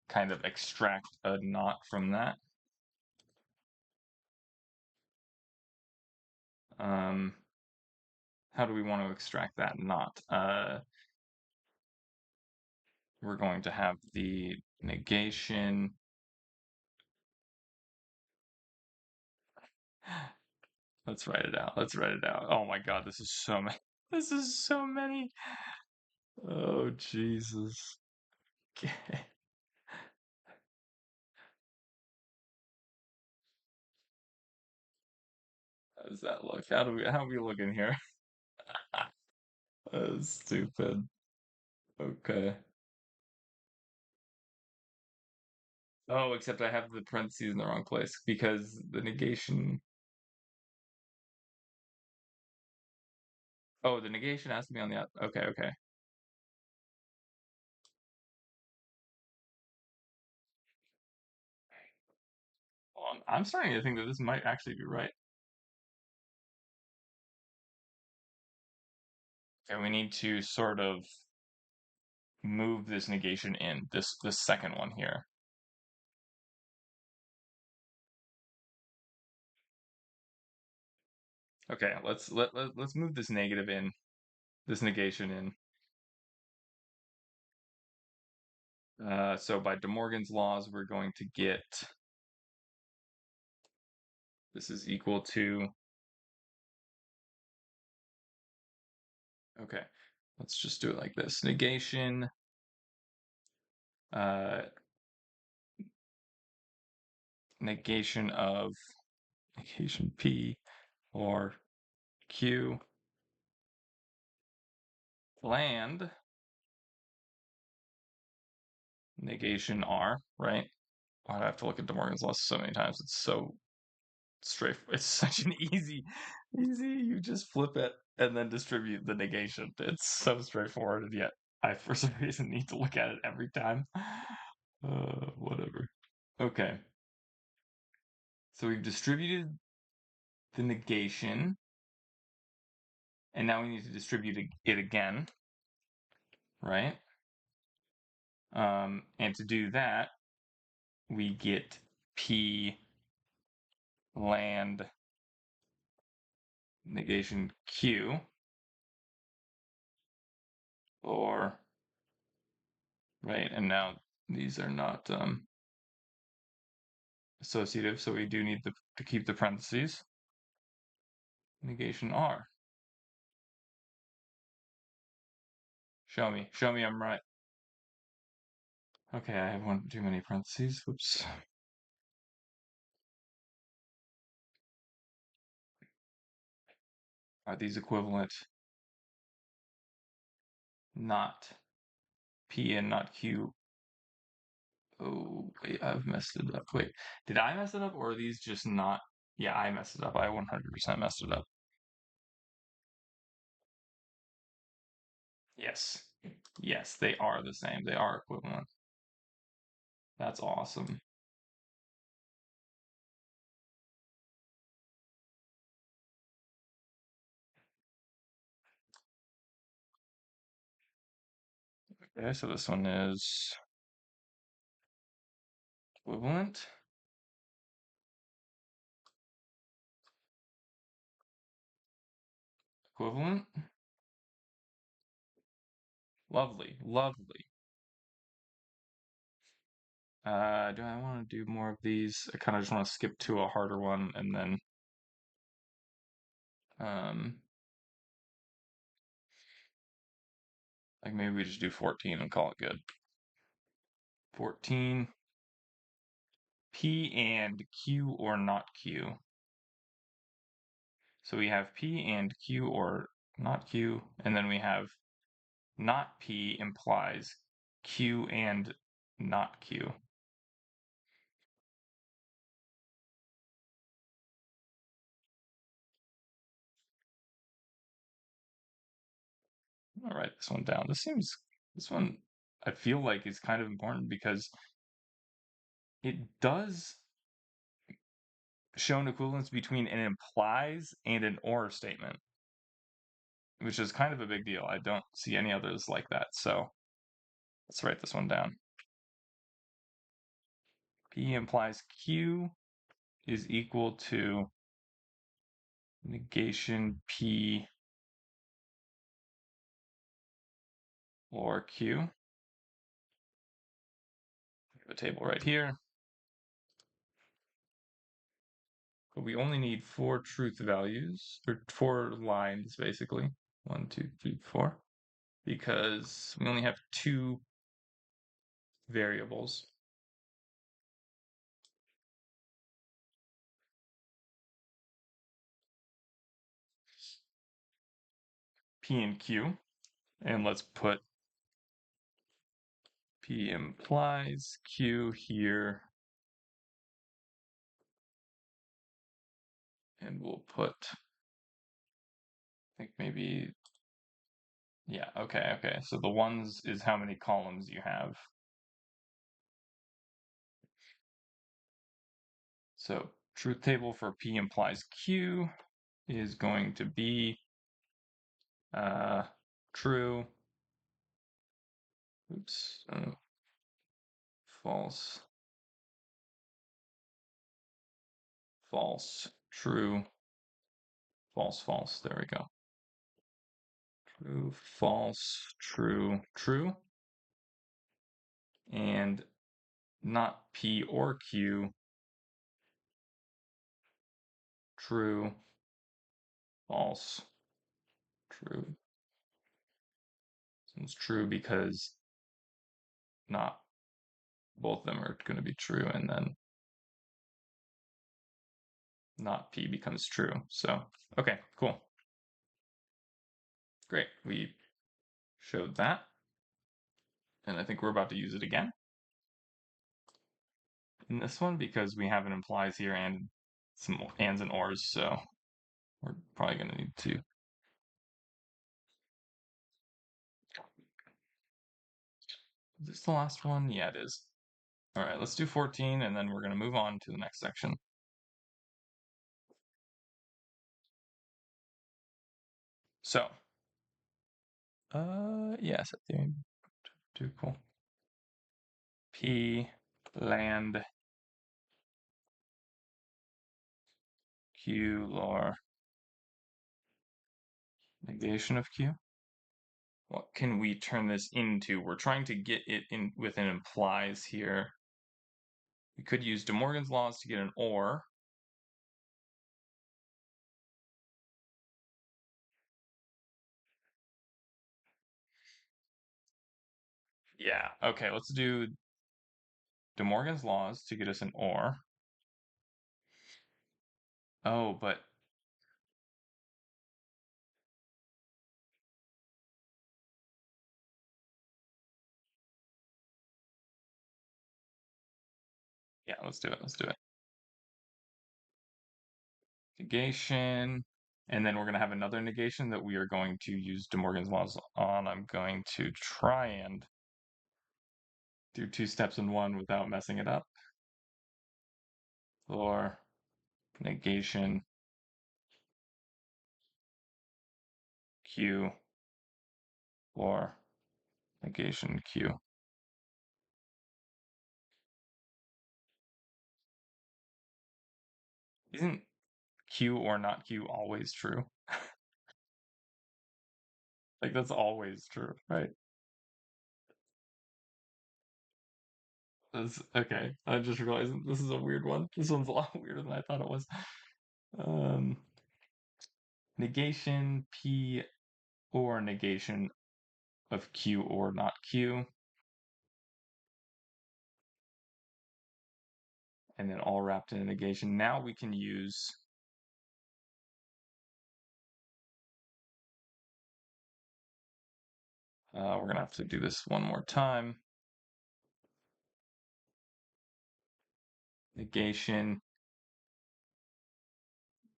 kind of extract a not from that. Um, how do we want to extract that not? We're going to have the negation. Let's write it out. Let's write it out. Oh my God, this is so many. This is so many. Oh Jesus. Okay. How does that look? How are we looking here? That's stupid. Okay. Oh, except I have the parentheses in the wrong place because the negation. Oh, the negation has to be on the. Okay, okay. Well, I'm starting to think that this might actually be right. Okay, we need to sort of move this negation in this second one here. Okay, let's move this negative in, this negation in. So by De Morgan's laws, we're going to get this is equal to. Okay, let's just do it like this. Negation uh negation of negation P or Q land negation R, right? Why do I have to look at De Morgan's law so many times? It's so straight. It's such an easy. You just flip it and then distribute the negation. It's so straightforward, and yet I, for some reason, need to look at it every time. Whatever. Okay. So we've distributed the negation, and now we need to distribute it again, right? And to do that, we get P land negation Q, or, right, and now these are not associative, so we do need to keep the parentheses. Negation R. Show me I'm right. Okay, I have one too many parentheses. Whoops. Are these equivalent? Not P and not Q. Oh, wait, I've messed it up. Wait, did I mess it up or are these just not? Yeah, I messed it up. I 100% messed it up. Yes. Yes, they are the same. They are equivalent. That's awesome. Okay, so this one is equivalent. Equivalent. Lovely, lovely. Do I want to do more of these? I kind of just want to skip to a harder one and then um like maybe we just do 14 and call it good. 14. P and Q or not Q. So we have P and Q or not Q, and then we have not P implies Q and not Q. I'll write this one down. This one I feel like is kind of important because it does show an equivalence between an implies and an or statement, which is kind of a big deal. I don't see any others like that. So let's write this one down. P implies Q is equal to negation P or Q. The table right here. But we only need 4 truth values, or 4 lines basically. 1, 2, 3, 4. Because we only have 2 variables. P and Q. And let's put P implies Q here. And we'll put, I think maybe, yeah, okay. So the ones is how many columns you have. So truth table for P implies Q is going to be true. Oops. False. False. True. False. False. There we go. True. False. True. True. And not P or Q. True. False. True. It's true because not both of them are going to be true, and then not P becomes true. So, okay, cool. Great. We showed that. And I think we're about to use it again in this one because we have an implies here and some ands and ors, so we're probably going to need to. Is this the last one? Yeah, it is. All right, let's do 14, and then we're going to move on to the next section. So, yes, too cool. P land Q lore negation of Q. What can we turn this into? We're trying to get it in with an implies here. We could use De Morgan's laws to get an or. Yeah, okay, let's do De Morgan's laws to get us an or. Oh, but yeah, let's do it. Let's do it. Negation. And then we're going to have another negation that we are going to use De Morgan's laws on. I'm going to try and do two steps in one without messing it up. Or negation Q or negation Q. Isn't Q or not Q always true? Like that's always true, right? That's, okay, I just realized this is a weird one. This one's a lot weirder than I thought it was. Um, negation P or negation of Q or not Q, and then all wrapped in a negation. Now we can use we're gonna have to do this one more time. Negation,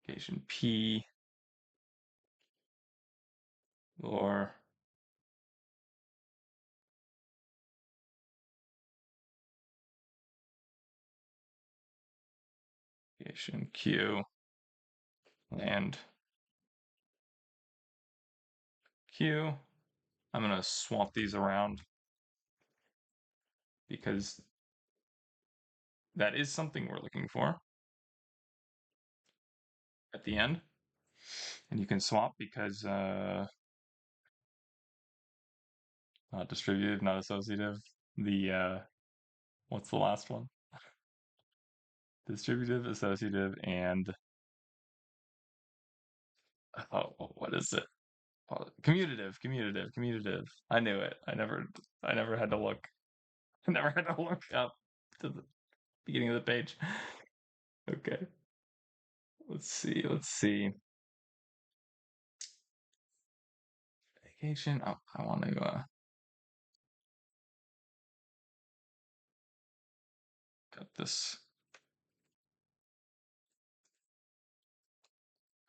negation P or negation Q and Q. I'm gonna swap these around because that is something we're looking for at the end. And you can swap because not distributive, not associative. The what's the last one? Distributive, associative, and oh, what is it? Oh, commutative, commutative, commutative. I knew it. I never had to look. I never had to look up to the beginning of the page. Okay, let's see. Let's see. Vacation. Oh, I want to cut this.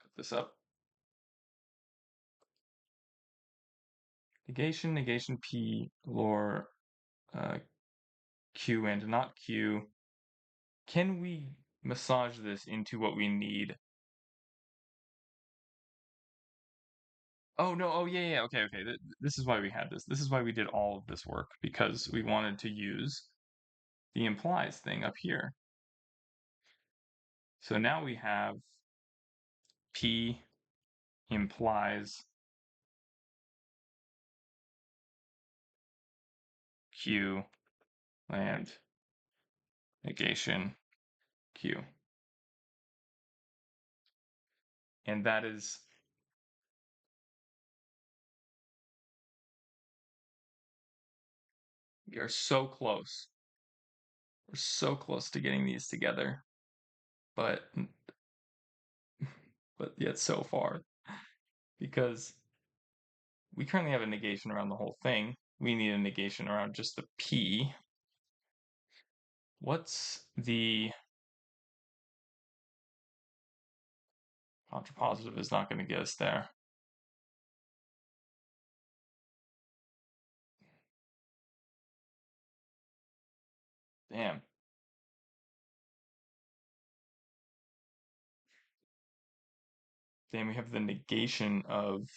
Cut this up. Negation, negation P, lore, uh, Q and not Q. Can we massage this into what we need? Oh no, oh yeah, yeah, okay, okay. This is why we had this. This is why we did all of this work, because we wanted to use the implies thing up here. So now we have P implies Q and negation Q. And that is we are so close. We're so close to getting these together, but yet so far because we currently have a negation around the whole thing. We need a negation around just the P. What's the contrapositive is not going to get us there. Damn. Damn, we have the negation of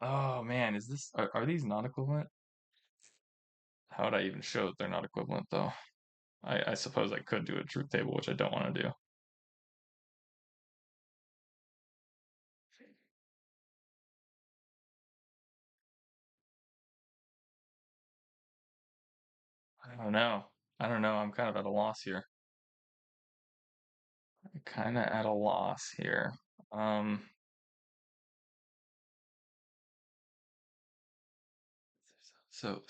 oh man, is this are these not equivalent? How would I even show that they're not equivalent though? I suppose I could do a truth table, which I don't want to do. don't know. I don't know. I'm kind of at a loss here. Kind of at a loss here. Um, so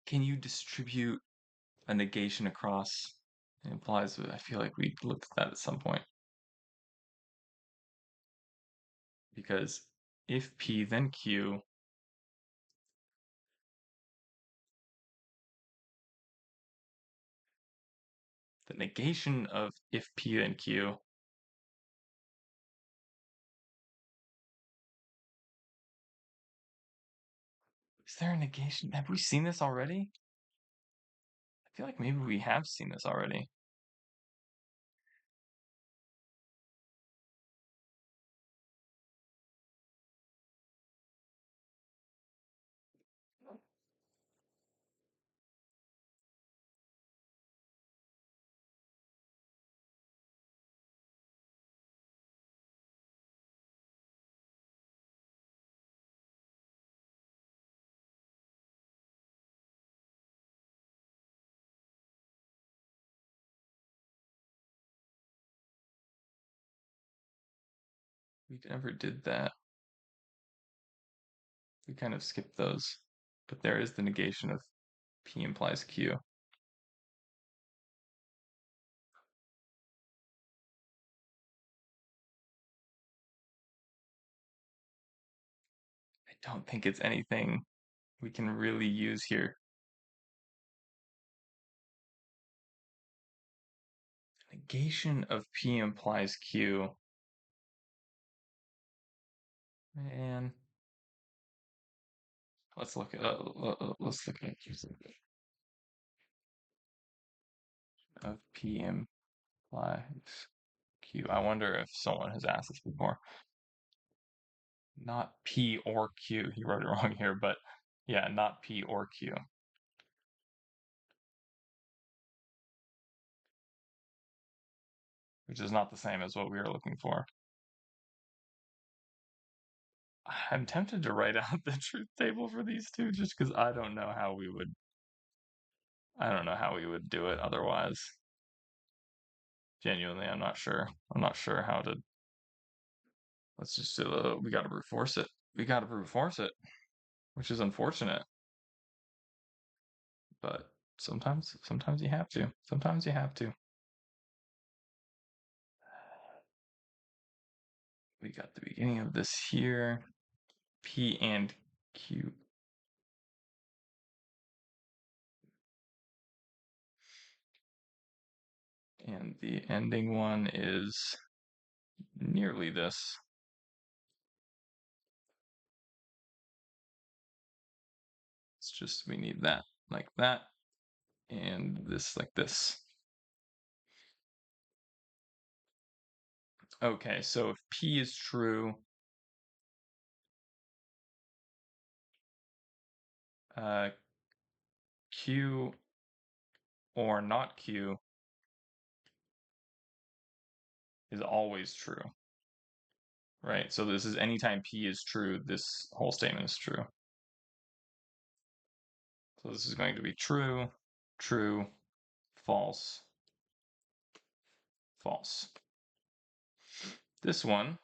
can you distribute a negation across? It implies that I feel like we looked at that at some point. Because if P then Q, the negation of if P then Q, is there a negation? Have we seen this already? I feel like maybe we have seen this already. We never did that. We kind of skipped those. But there is the negation of P implies Q. I don't think it's anything we can really use here. Negation of P implies Q. Man, let's look at of P implies Q. I wonder if someone has asked this before. Not P or Q. He wrote it wrong here, but yeah, not P or Q. Which is not the same as what we are looking for. I'm tempted to write out the truth table for these two just because I don't know how we would do it otherwise. Genuinely, I'm not sure. I'm not sure how to. Let's just we got to brute force it. We got to brute force it, which is unfortunate. But sometimes you have to. Sometimes you have to. We got the beginning of this here. P and Q. And the ending one is nearly this. It's just we need that like that, and this like this. Okay, so if P is true, Q or not Q is always true, right? So this is anytime P is true, this whole statement is true. So this is going to be true, true, false, false. This one,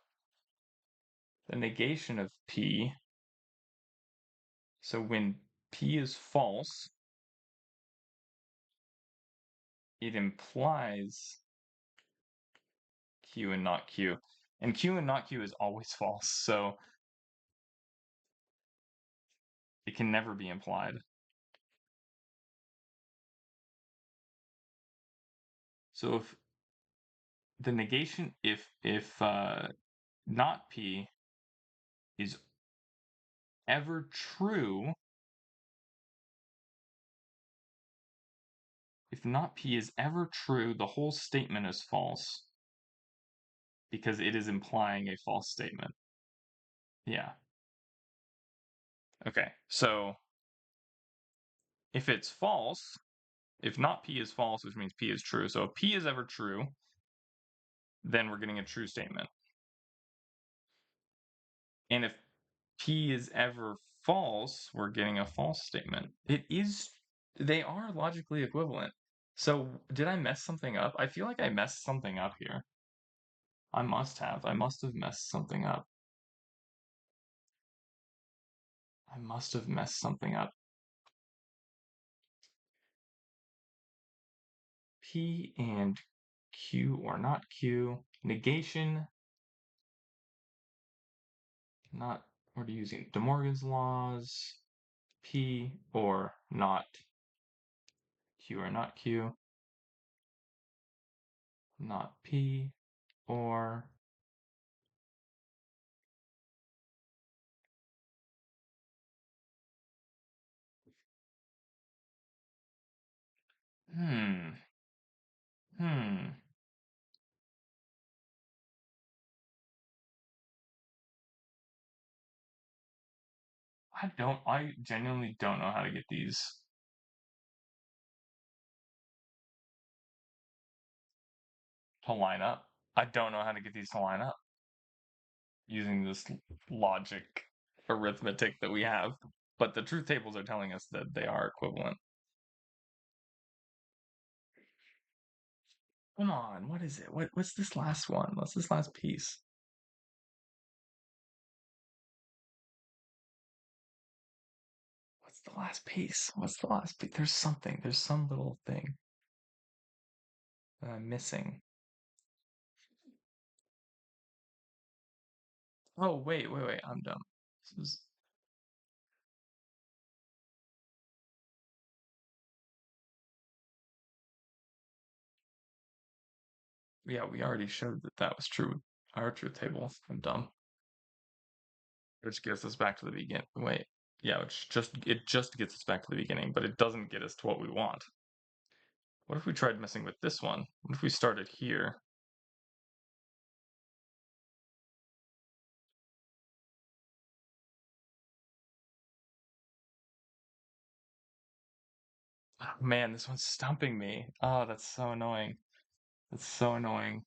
the negation of P, so when P is false, it implies Q and not Q. And Q and not Q is always false, so it can never be implied. So if the negation, if not P is ever true, if not P is ever true, the whole statement is false because it is implying a false statement. Yeah. Okay, so if it's false, if not P is false, which means P is true. So if P is ever true, then we're getting a true statement. And if P is ever false, we're getting a false statement. It is They are logically equivalent. So did I mess something up? I feel like I messed something up here. I must have. I must have messed something up. I must have messed something up. P and Q or not Q. Negation, not, what are you using? De Morgan's laws. P or not Q or not Q. Not P or hmm. Hmm. I genuinely don't know how to get these to line up. I don't know how to get these to line up using this logic arithmetic that we have. But the truth tables are telling us that they are equivalent. Come on, what is it? What's this last one? What's this last piece? What's the last piece? What's the last piece? There's something. There's some little thing that I'm missing. Oh, wait. I'm dumb. This is, yeah, we already showed that that was true with our truth table. I'm dumb. Which gets us back to the beginning. Wait, yeah, it just gets us back to the beginning, but it doesn't get us to what we want. What if we tried messing with this one? What if we started here? Oh, man, this one's stumping me. Oh, that's so annoying. That's so annoying.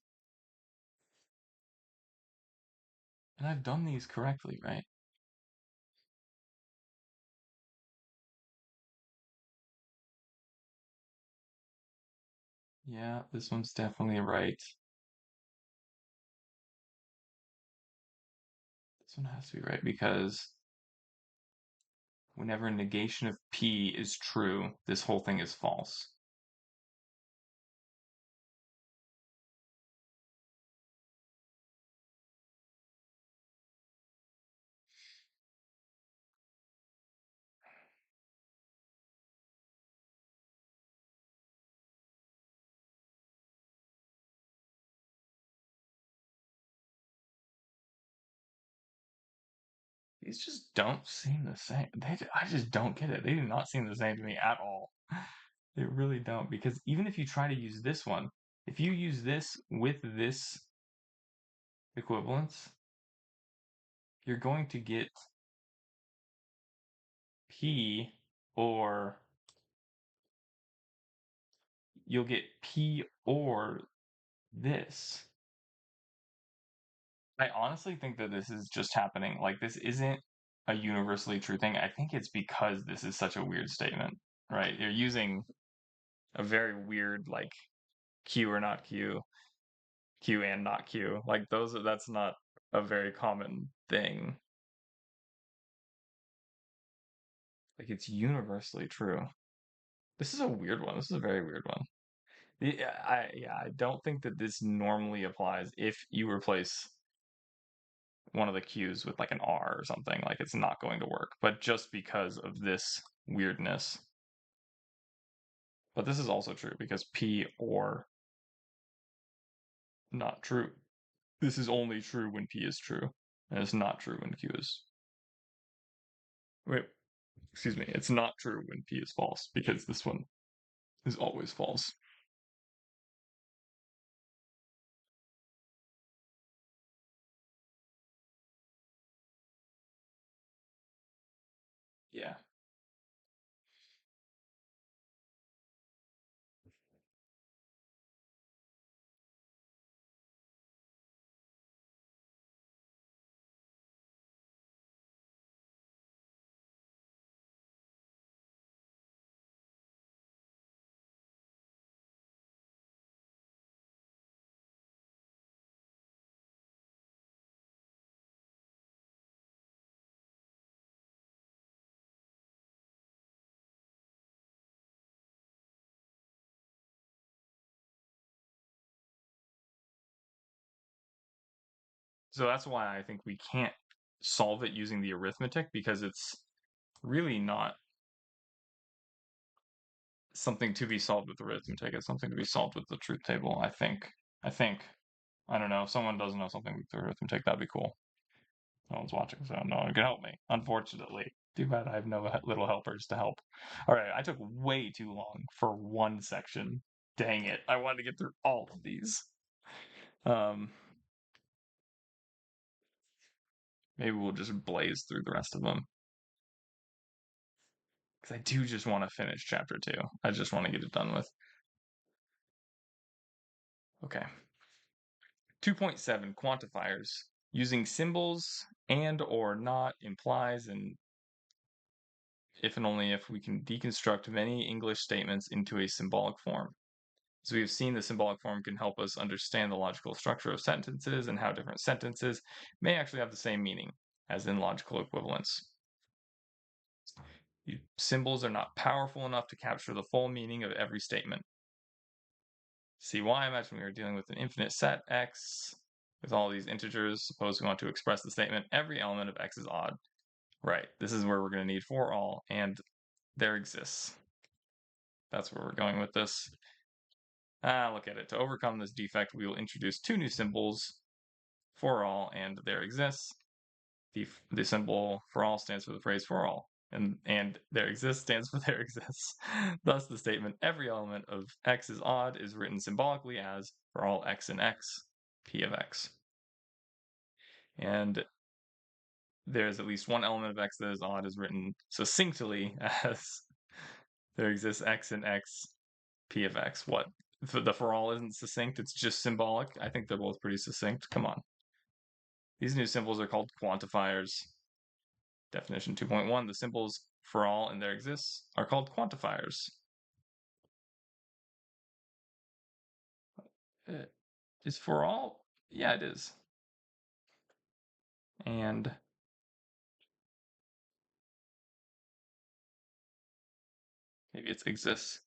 And I've done these correctly, right? Yeah, this one's definitely right. This one has to be right because whenever negation of P is true, this whole thing is false. These just don't seem the same. I just don't get it. They do not seem the same to me at all. They really don't. Because even if you try to use this one, if you use this with this equivalence, you're going to get P or you'll get P or this. I honestly think that this is just happening. Like, this isn't a universally true thing. I think it's because this is such a weird statement, right? You're using a very weird, like, Q or not Q, Q and not Q. Like, that's not a very common thing. Like, it's universally true. This is a weird one. This is a very weird one. I don't think that this normally applies if you replace one of the Q's with like an R or something. Like, it's not going to work. But just because of this weirdness. But this is also true because P or not true. This is only true when P is true. And it's not true when Q is. Wait, excuse me. It's not true when P is false because this one is always false. Yeah. So that's why I think we can't solve it using the arithmetic, because it's really not something to be solved with arithmetic. It's something to be solved with the truth table, I think. I think. I don't know. If someone doesn't know something with arithmetic, that'd be cool. No one's watching, so no one can help me, unfortunately. Too bad I have no little helpers to help. All right, I took way too long for one section. Dang it. I wanted to get through all of these. Um, Maybe we'll just blaze through the rest of them. Because I do just want to finish chapter 2. I just want to get it done with. Okay. 2.7 quantifiers. Using symbols and or not implies and if and only if we can deconstruct many English statements into a symbolic form. As we have seen, the symbolic form can help us understand the logical structure of sentences and how different sentences may actually have the same meaning, as in logical equivalence. Symbols are not powerful enough to capture the full meaning of every statement. See why? Imagine we are dealing with an infinite set x with all these integers. Suppose we want to express the statement, every element of x is odd. Right, this is where we're going to need for all, and there exists. That's where we're going with this. Look at it. To overcome this defect, we will introduce 2 new symbols, for all and there exists. The symbol for all stands for the phrase for all, and there exists stands for there exists. Thus, the statement every element of x is odd is written symbolically as for all x in x, p of x. And there's at least one element of x that is odd is written succinctly as there exists x in x, p of x. What? The for all isn't succinct, it's just symbolic? I think they're both pretty succinct. Come on. These new symbols are called quantifiers. Definition 2.1, the symbols for all and there exists are called quantifiers. Is for all? Yeah, it is. And maybe it's exists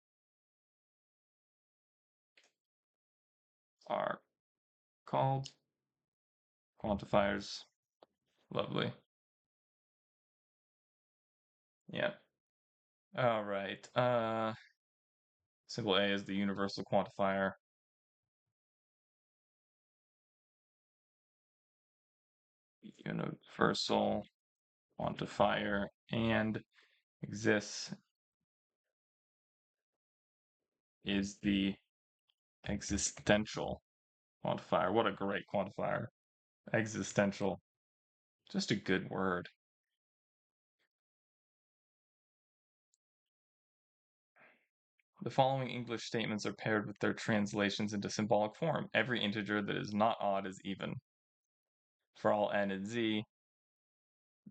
are called quantifiers. Lovely. Yeah. All right. Symbol A is the universal quantifier. Universal quantifier and exists is the existential quantifier. What a great quantifier. Existential. Just a good word. The following English statements are paired with their translations into symbolic form. Every integer that is not odd is even. For all n and z,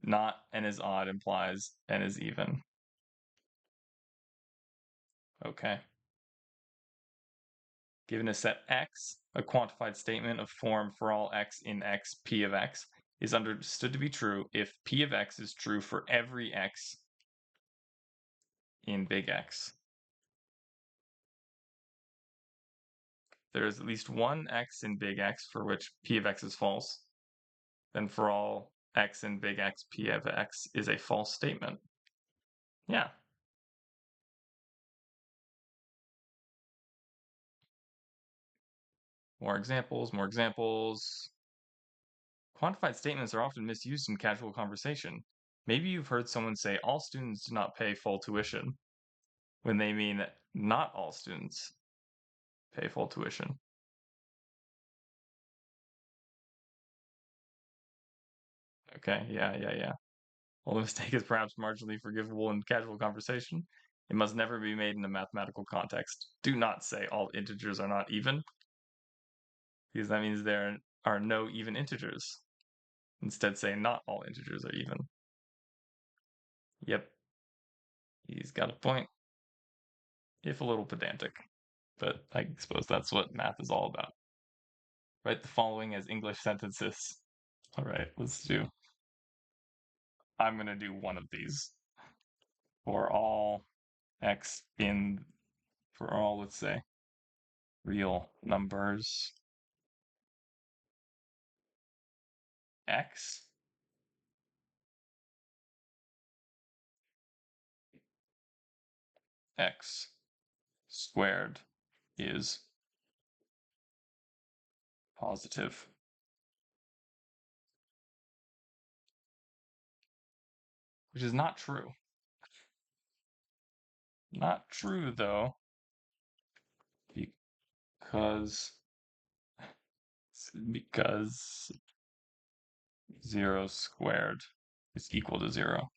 not n is odd implies n is even. Okay. Given a set x, a quantified statement of form for all x in x, p of x, is understood to be true if p of x is true for every x in big X. There is at least one x in big X for which p of x is false. Then for all x in big X, p of x is a false statement. Yeah. More examples, more examples. Quantified statements are often misused in casual conversation. Maybe you've heard someone say all students do not pay full tuition when they mean not all students pay full tuition. Okay, yeah. While the mistake is perhaps marginally forgivable in casual conversation, it must never be made in a mathematical context. Do not say all integers are not even, because that means there are no even integers. Instead, say not all integers are even. Yep, he's got a point, if a little pedantic, but I suppose that's what math is all about. Write the following as English sentences. All right, let's do. I'm going to do one of these. For all x in, for all, let's say, real numbers, x squared is positive. Which is not true. Not true, though, because 0 squared is equal to 0.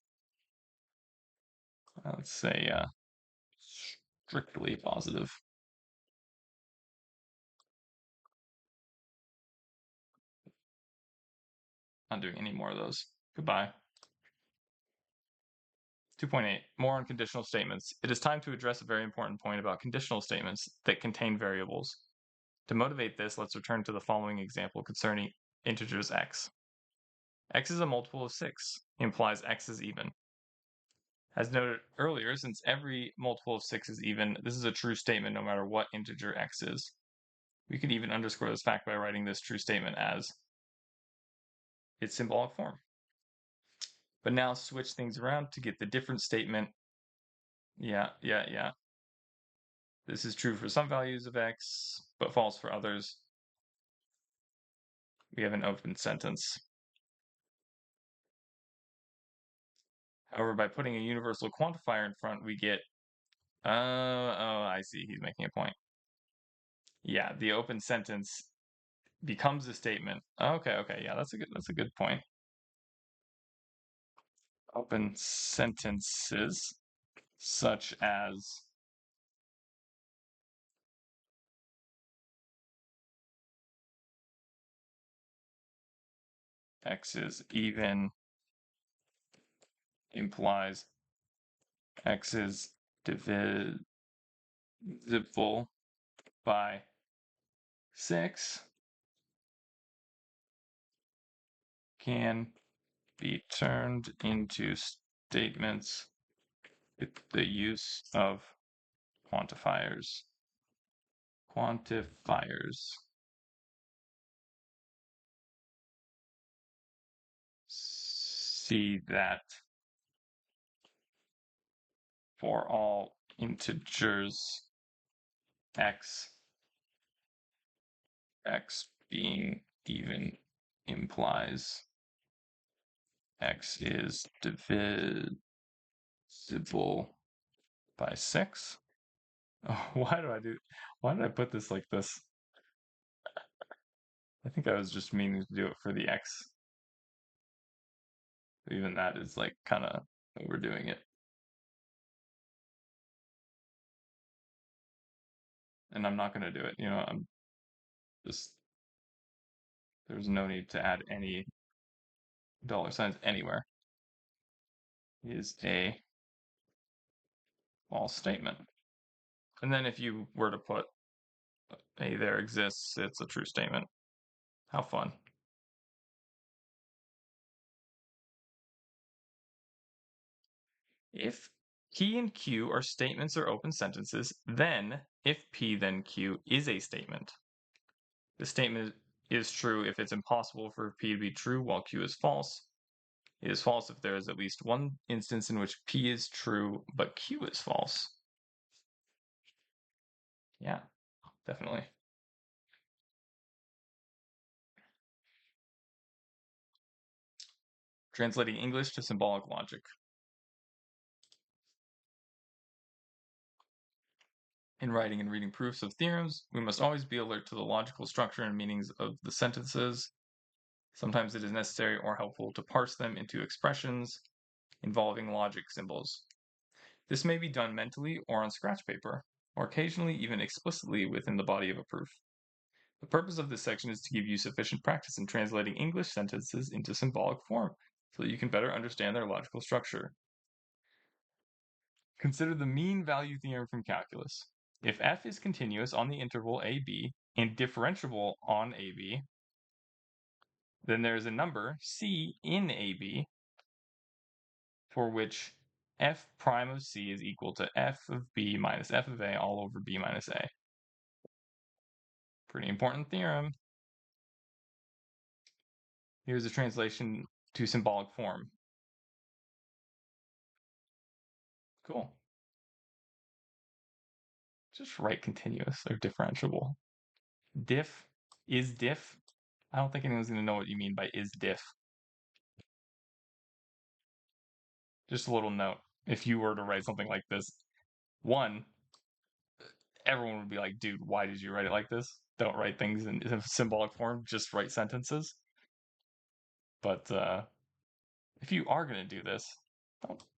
Let's say strictly positive. Not doing any more of those. Goodbye. 2.8. More on conditional statements. It is time to address a very important point about conditional statements that contain variables. To motivate this, let's return to the following example concerning integers x. X is a multiple of 6, implies x is even. As noted earlier, since every multiple of 6 is even, this is a true statement no matter what integer x is. We could even underscore this fact by writing this true statement as its symbolic form. But now switch things around to get the different statement. Yeah. This is true for some values of x, but false for others. We have an open sentence. However, by putting a universal quantifier in front, we get, oh, I see, he's making a point. Yeah, the open sentence becomes a statement. Okay, yeah, that's a good point. Open sentences such as x is even implies x is divisible by 6 can be turned into statements with the use of quantifiers. See that for all integers x being even implies x is divisible by 6. Oh, why did I put this like this? I think I was just meaning to do it for the x. Even that is like kind of overdoing it. And I'm not going to do it. I'm just, there's no need to add any $signs anywhere. Is a false statement. And then if you were to put a there exists, it's a true statement. How fun. If P and Q are statements or open sentences, then if P then Q is a statement. The statement is true if it's impossible for P to be true while Q is false. It is false if there is at least one instance in which P is true but Q is false. Yeah, definitely. Translating English to symbolic logic. In writing and reading proofs of theorems, we must always be alert to the logical structure and meanings of the sentences. Sometimes it is necessary or helpful to parse them into expressions involving logic symbols. This may be done mentally or on scratch paper, or occasionally even explicitly within the body of a proof. The purpose of this section is to give you sufficient practice in translating English sentences into symbolic form so that you can better understand their logical structure. Consider the mean value theorem from calculus. If f is continuous on the interval ab and differentiable on ab, then there is a number c in ab for which f prime of c is equal to f of b minus f of a all over b minus a. Pretty important theorem. Here's a translation to symbolic form. Cool. Just write continuous or differentiable. Diff is diff. I don't think anyone's going to know what you mean by is diff. Just a little note. If you were to write something like this, one, everyone would be like, dude, why did you write it like this? Don't write things in symbolic form, just write sentences. But if you are going to do this,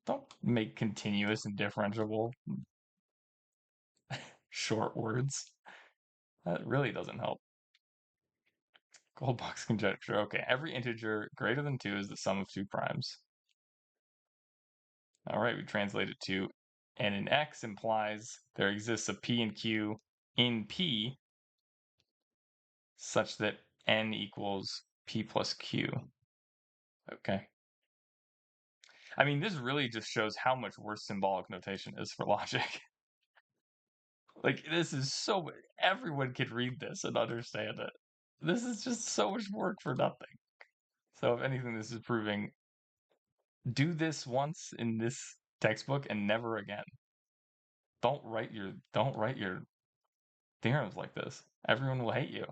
don't make continuous and differentiable short words. That really doesn't help. Goldbox conjecture. Okay, every integer greater than 2 is the sum of two primes. All right, we translate it to n in x implies there exists a p and q in p such that n equals p plus q. Okay. I mean, this really just shows how much worse symbolic notation is for logic. Like, this is so... Everyone can read this and understand it. This is just so much work for nothing. So if anything, this is proving do this once in this textbook and never again. Don't write your theorems like this. Everyone will hate you.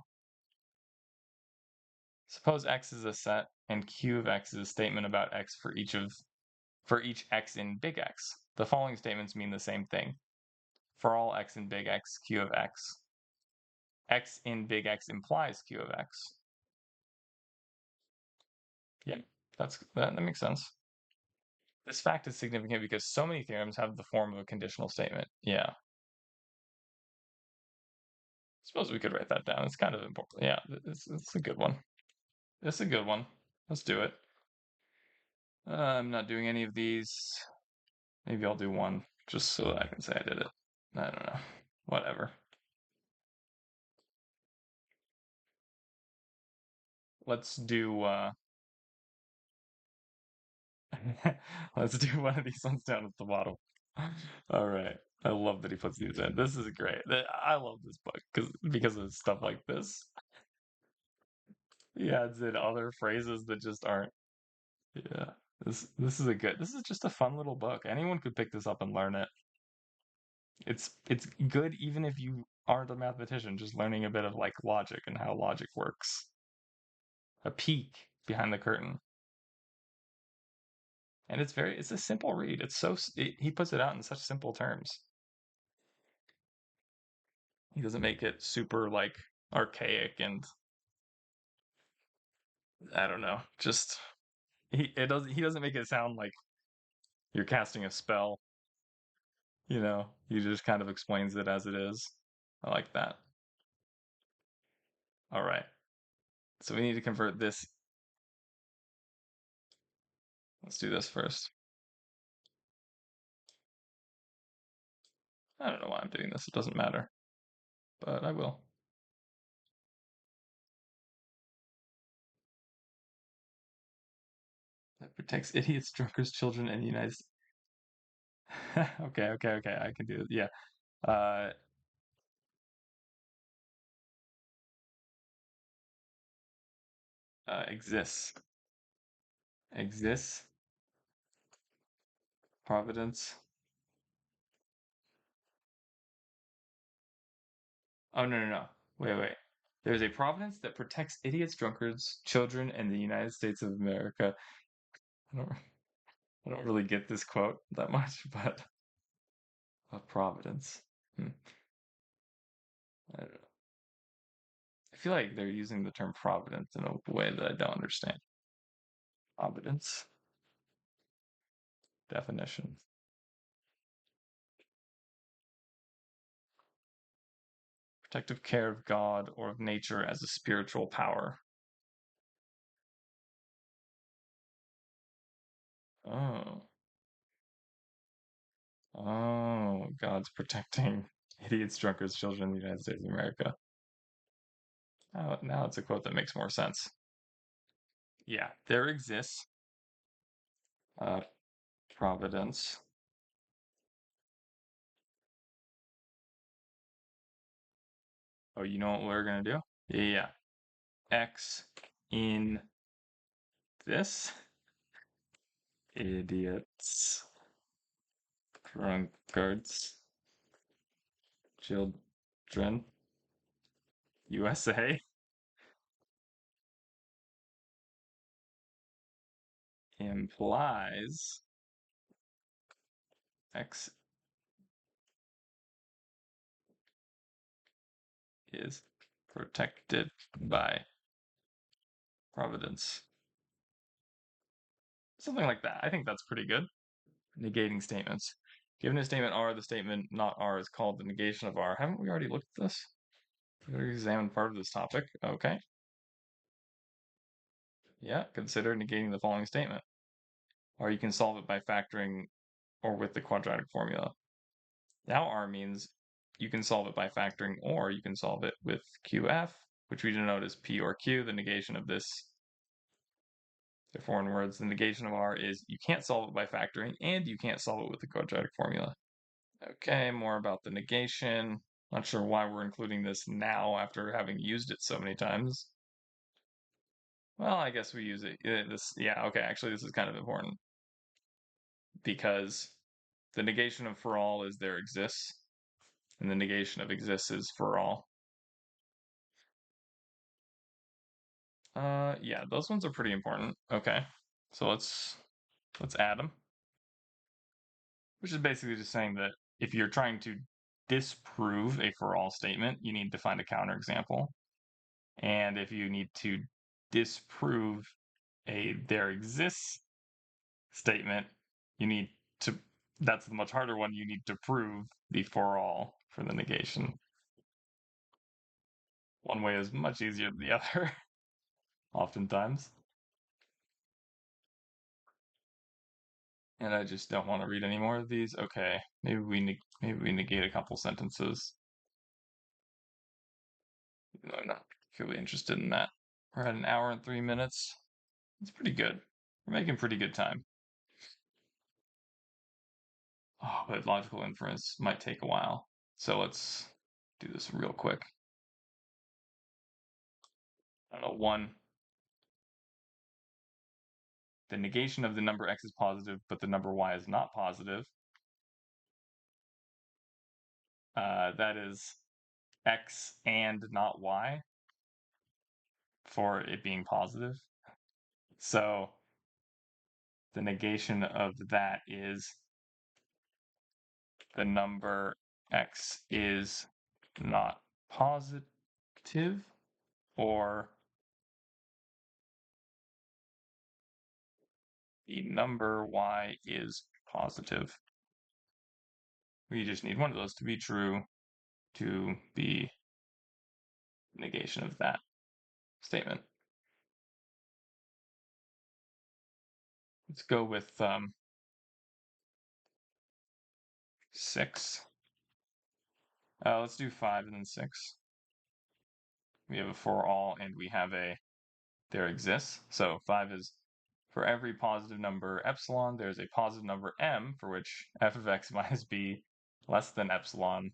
Suppose x is a set and q of x is a statement about x for each x in big X. The following statements mean the same thing. For all x in big X, q of x. X in big X implies q of x. Yeah, that makes sense. This fact is significant because so many theorems have the form of a conditional statement. Yeah. Suppose we could write that down. It's kind of important. Yeah, it's a good one. It's a good one. Let's do it. I'm not doing any of these. Maybe I'll do one just so that I can say I did it. I don't know. Whatever. Let's do let's do one of these ones down at the bottom. All right. I love that he puts these in. This is great. I love this book because of stuff like this. He adds in other phrases that just aren't. Yeah. This is just a fun little book. Anyone could pick this up and learn it. It's good even if you aren't a mathematician, just learning a bit of like logic and how logic works. A peek behind the curtain. And it's a simple read. He puts it out in such simple terms. He doesn't make it super like archaic and I don't know. Just he doesn't make it sound like you're casting a spell, you know. He just kind of explains it as it is. I like that. All right. So we need to convert this. Let's do this first. I don't know why I'm doing this. It doesn't matter, but I will. That protects idiots, drunkards, children, and the United States. Okay. I can do it. Yeah. Uh, exists. Exists. Providence. Oh, no. Wait. There's a providence that protects idiots, drunkards, children, and the United States of America. I don't, I don't really get this quote that much, but a providence. Hmm. I don't know. I feel like they're using the term providence in a way that I don't understand. Providence definition. Protective care of God or of nature as a spiritual power. Oh. Oh, God's protecting idiots, drunkards, children in the United States of America. Oh, now it's a quote that makes more sense. Yeah, there exists uh, providence. Oh, you know what we're gonna do? Yeah. X in this. Idiots. Drunkards. Children. USA. Implies X is protected by Providence. Something like that. I think that's pretty good. Negating statements. Given a statement R, the statement not R is called the negation of R. Haven't we already looked at this? We already examined part of this topic. Okay. Yeah, consider negating the following statement. Or you can solve it by factoring or with the quadratic formula. Now R means you can solve it by factoring or you can solve it with QF, which we denote as P or Q. The negation of this, they're foreign words. The negation of R is you can't solve it by factoring and you can't solve it with the quadratic formula. Okay, more about the negation. Not sure why we're including this now after having used it so many times. Well, I guess we use it. Okay, actually, this is kind of important because the negation of for all is there exists, and the negation of exists is for all. Yeah, those ones are pretty important. Okay, so let's add them, which is basically just saying that if you're trying to disprove a for all statement, you need to find a counterexample. And if you need to disprove a there exists statement, you need to, that's the much harder one, you need to prove the for all for the negation. One way is much easier than the other, oftentimes. And I just don't want to read any more of these. Okay, maybe we negate a couple sentences. Even though I'm not particularly interested in that. We're at an hour and 3 minutes. It's pretty good. We're making pretty good time. Oh, but logical inference might take a while. So let's do this real quick. I don't know, 1. The negation of the number x is positive, but the number y is not positive. That is x and not y for it being positive. So the negation of that is the number x is not positive, or the number y is positive. We just need one of those to be true to be negation of that statement. Let's go with 6. Let's do 5 and then 6. We have a for all and we have a there exists. So 5 is for every positive number epsilon, there's a positive number m for which f of x minus b less than epsilon.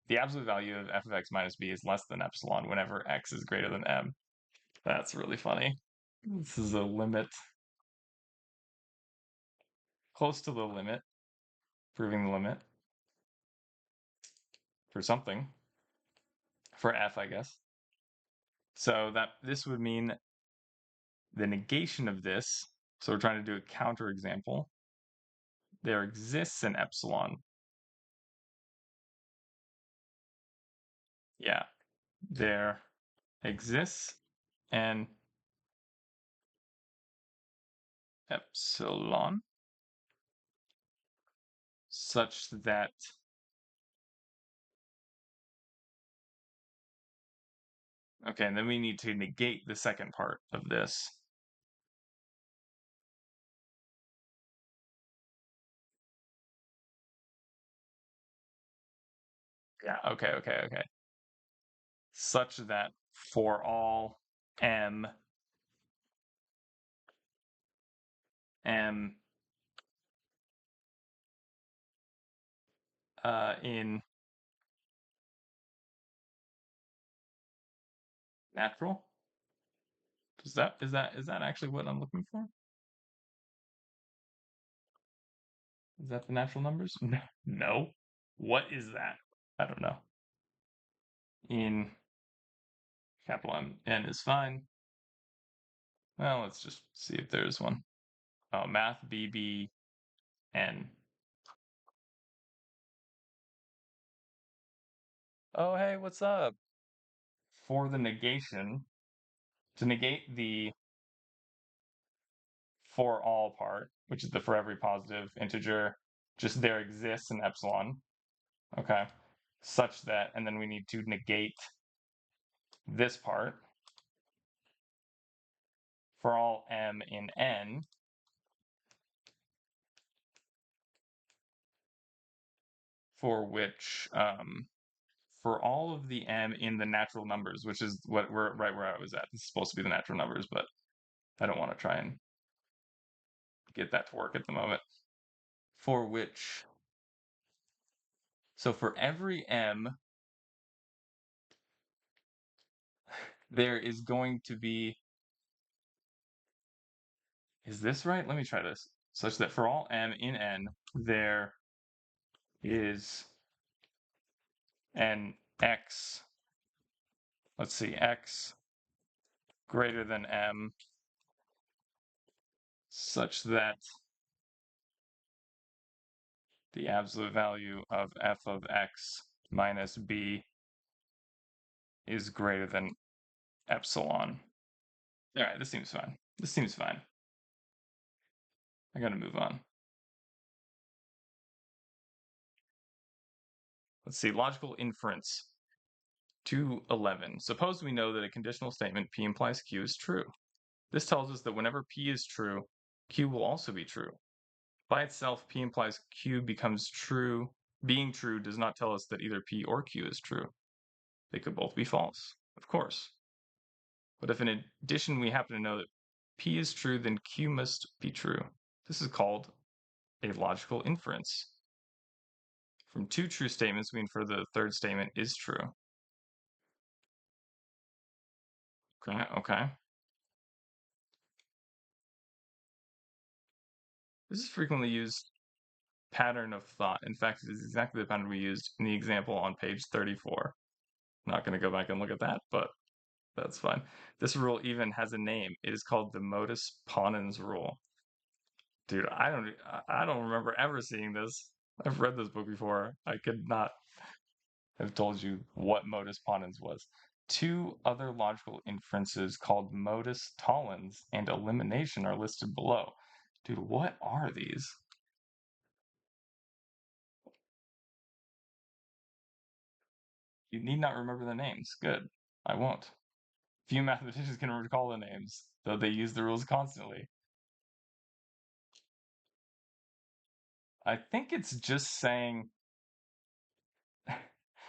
The absolute value of f of x minus b is less than epsilon whenever x is greater than m. That's really funny. This is a limit. Close to the limit. Proving the limit. For something. For f, I guess. So that this would mean the negation of this. So we're trying to do a counterexample. There exists an epsilon. Yeah. There exists an epsilon such that okay, and then we need to negate the second part of this. Yeah, okay. Such that for all m in natural. Is that actually what I'm looking for? Is that the natural numbers? No. What is that? I don't know. In capital M, N is fine. Well, let's just see if there's one. Oh, math BB N. Oh, hey, what's up? For the negation, to negate the for all part, which is the for every positive integer, just there exists an epsilon, okay, such that, and then we need to negate this part for all m in n, for which, for all of the m in the natural numbers, which is what we're right where I was at. This is supposed to be the natural numbers, but I don't want to try and get that to work at the moment. For which, so for every m, there is going to be, is this right? Let me try this. Such that for all m in n, there is an x, let's see, x greater than m, such that the absolute value of f of x minus b is greater than epsilon. All right, this seems fine. This seems fine. I gotta move on. Let's see, logical inference 211. Suppose we know that a conditional statement P implies Q is true. This tells us that whenever P is true, Q will also be true. By itself, P implies Q becomes true. Being true does not tell us that either P or Q is true. They could both be false, of course. But if in addition we happen to know that P is true, then Q must be true. This is called a logical inference. From two true statements, we infer the third statement is true. Okay. This is frequently used pattern of thought. In fact, it is exactly the pattern we used in the example on page 34. I'm not going to go back and look at that, but that's fine. This rule even has a name. It is called the modus ponens rule. Dude, I don't remember ever seeing this. I've read this book before. I could not have told you what modus ponens was. Two other logical inferences called modus tollens and elimination are listed below. Dude, what are these? You need not remember the names. Good. I won't. Few mathematicians can recall the names, though they use the rules constantly. I think it's just saying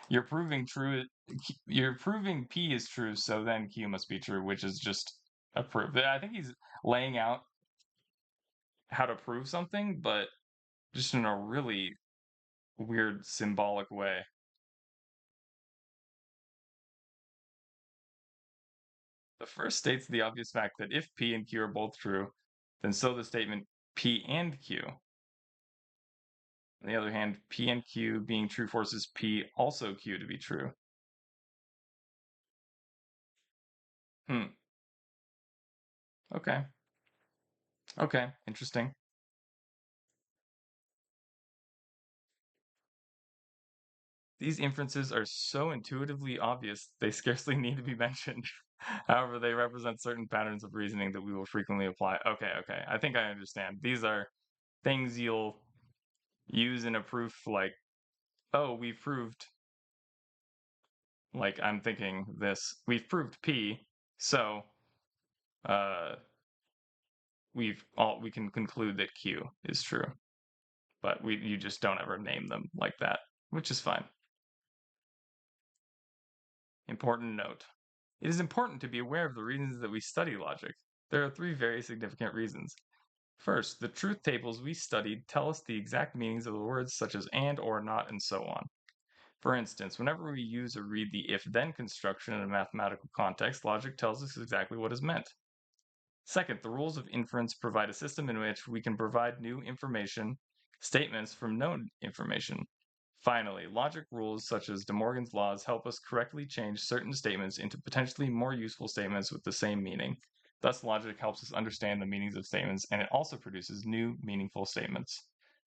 you're proving true. You're proving P is true, so then Q must be true, which is just a proof. I think he's laying out how to prove something, but just in a really weird symbolic way. The first states the obvious fact that if P and Q are both true, then so the statement P and Q. On the other hand, P and Q being true forces P also Q to be true. Hmm. Okay. Okay. Interesting. These inferences are so intuitively obvious, they scarcely need to be mentioned. However, they represent certain patterns of reasoning that we will frequently apply. Okay. I think I understand. These are things you'll use in a proof like, oh, we've proved, like, I'm thinking this, we've proved P, so uh, we can conclude that Q is true. But you just don't ever name them like that, which is fine. Important note. It is important to be aware of the reasons that we study logic. There are three very significant reasons. First, the truth tables we studied tell us the exact meanings of the words such as and, or, not, and so on. For instance, whenever we use or read the if-then construction in a mathematical context, logic tells us exactly what is meant. Second, the rules of inference provide a system in which we can provide new information, statements from known information. Finally, logic rules such as De Morgan's laws help us correctly change certain statements into potentially more useful statements with the same meaning. Thus, logic helps us understand the meanings of statements, and it also produces new, meaningful statements.